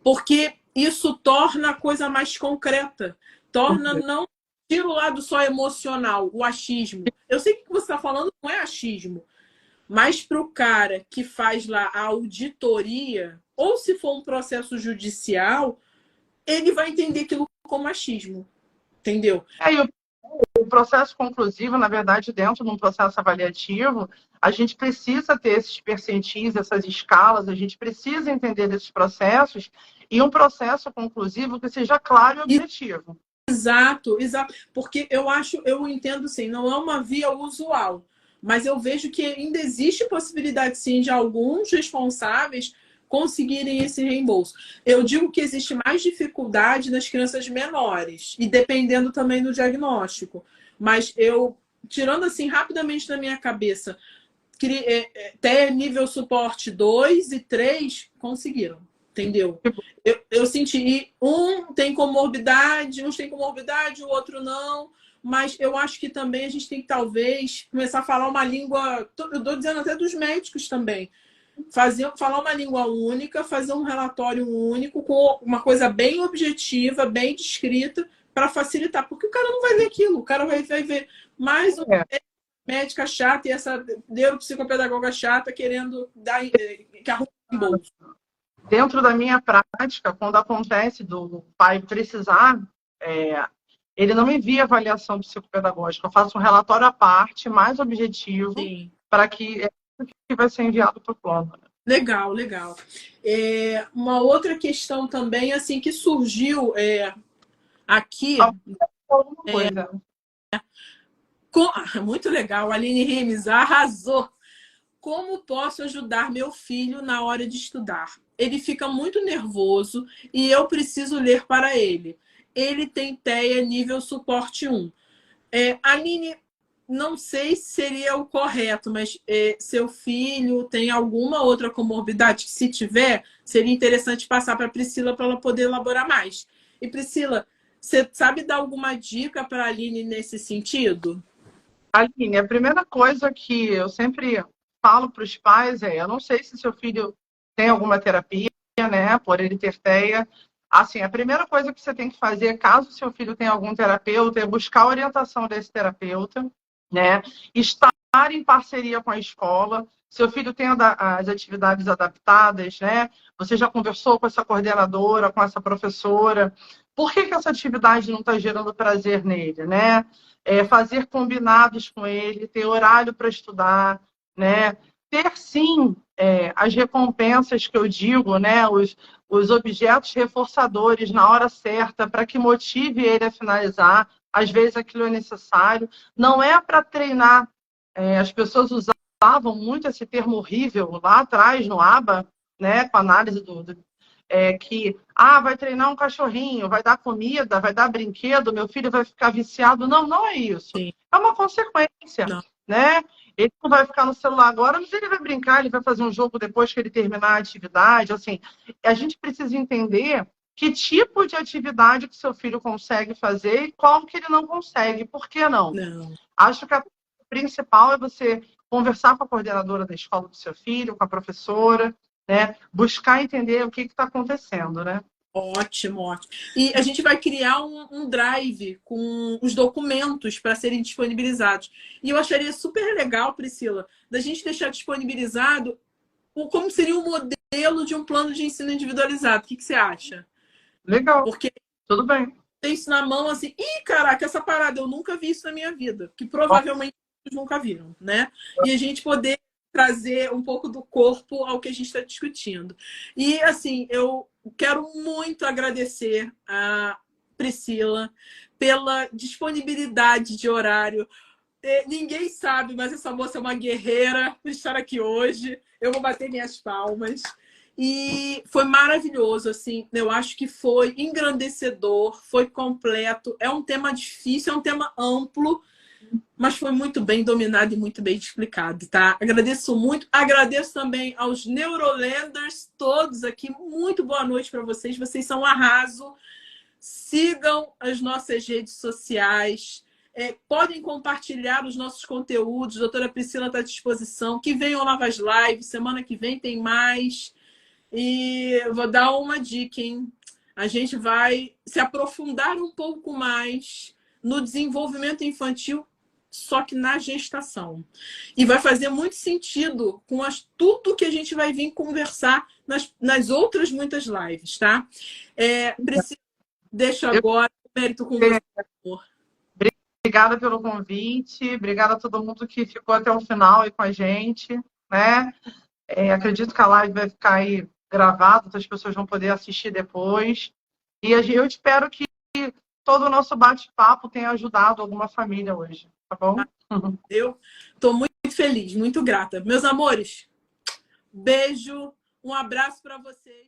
Porque isso torna a coisa mais concreta. Torna não... Tira o lado só emocional, o achismo. Eu sei que o que você está falando não é achismo, mas para o cara que faz lá a auditoria, ou se for um processo judicial, ele vai entender aquilo como achismo. Entendeu? E o processo conclusivo, na verdade, dentro de um processo avaliativo, a gente precisa ter esses percentis, essas escalas, a gente precisa entender desses processos e um processo conclusivo que seja claro e objetivo. Exato, exato. Porque eu entendo assim, não é uma via usual, mas eu vejo que ainda existe possibilidade, sim, de alguns responsáveis conseguirem esse reembolso. Eu digo que existe mais dificuldade nas crianças menores, e dependendo também do diagnóstico. Mas eu, tirando assim rapidamente na minha cabeça, até nível suporte 2 e 3 conseguiram, entendeu? Eu senti, uns tem comorbidade, o outro não, mas eu acho que também a gente tem que talvez começar a falar uma língua, eu estou dizendo até dos médicos também, falar uma língua única, fazer um relatório único, com uma coisa bem objetiva, bem descrita, para facilitar, porque o cara não vai ver aquilo, o cara vai ver mais uma médica chata e essa neuropsicopedagoga chata querendo dar que arruma um bolso. Dentro da minha prática, quando acontece do pai precisar, ele não envia avaliação psicopedagógica, eu faço um relatório à parte, mais objetivo, para que vai ser enviado para o plano. Legal, legal. Uma outra questão também, assim, que surgiu aqui... Muito legal, a Aline Remes arrasou. Como posso ajudar meu filho na hora de estudar? Ele fica muito nervoso e eu preciso ler para ele. Ele tem TEA nível suporte 1. Aline, não sei se seria o correto, mas seu filho tem alguma outra comorbidade? Se tiver, seria interessante passar para a Priscila para ela poder elaborar mais. E Priscila, você sabe dar alguma dica para a Aline nesse sentido? Aline, a primeira coisa que eu sempre falo para os pais eu não sei se seu filho tem alguma terapia, né, por ele ter TEA. Assim, a primeira coisa que você tem que fazer, caso seu filho tenha algum terapeuta, é buscar a orientação desse terapeuta, né, estar em parceria com a escola. Seu filho tem as atividades adaptadas, né? Você já conversou com essa coordenadora, com essa professora? Por que essa atividade não está gerando prazer nele, né? Fazer combinados com ele, ter horário para estudar, né? Ter, sim, as recompensas que eu digo, né? Os objetos reforçadores na hora certa para que motive ele a finalizar. Às vezes aquilo é necessário. Não é para treinar. As pessoas usavam muito esse termo horrível lá atrás, no ABA, né? Com a análise que vai treinar um cachorrinho, vai dar comida, vai dar brinquedo, meu filho vai ficar viciado. Não, não é isso. Sim. É uma consequência, né? Ele não vai ficar no celular agora, mas ele vai brincar, ele vai fazer um jogo depois que ele terminar a atividade. Assim, a gente precisa entender que tipo de atividade que seu filho consegue fazer e qual que ele não consegue. Por que não? Acho que a principal é você conversar com a coordenadora da escola do seu filho, com a professora, né? Buscar entender o que está acontecendo, né? Ótimo, ótimo. E a gente vai criar um drive com os documentos para serem disponibilizados. E eu acharia super legal, Priscila, da gente deixar disponibilizado como seria o modelo de um plano de ensino individualizado. O que você acha? Legal. Porque tudo bem. Tem isso na mão assim, caraca, essa parada, eu nunca vi isso na minha vida. Que provavelmente nunca viram, né? E a gente poder trazer um pouco do corpo ao que a gente está discutindo. E, assim, eu quero muito agradecer a Priscila pela disponibilidade de horário. Ninguém sabe, mas essa moça é uma guerreira por estar aqui hoje. Eu vou bater minhas palmas. E foi maravilhoso, assim. Eu acho que foi engrandecedor, foi completo. É um tema difícil, é um tema amplo, mas foi muito bem dominado e muito bem explicado, tá? Agradeço muito. Agradeço também aos Neurolanders, todos aqui. Muito boa noite para vocês. Vocês são um arraso. Sigam as nossas redes sociais. Podem compartilhar os nossos conteúdos. A doutora Priscila está à disposição. Que venham novas lives. Semana que vem tem mais. E vou dar uma dica, hein? a gente vai se aprofundar um pouco mais no desenvolvimento infantil, só que na gestação. E vai fazer muito sentido com tudo que a gente vai vir conversar nas outras muitas lives, tá? Deixo agora o mérito com você, amor. Obrigada pelo convite, obrigada a todo mundo que ficou até o final aí com a gente, né? Acredito que a live vai ficar aí gravada, outras pessoas vão poder assistir depois. E eu espero que todo o nosso bate-papo tenha ajudado alguma família hoje, tá bom? Eu estou muito feliz, muito grata. Meus amores, beijo, um abraço para vocês.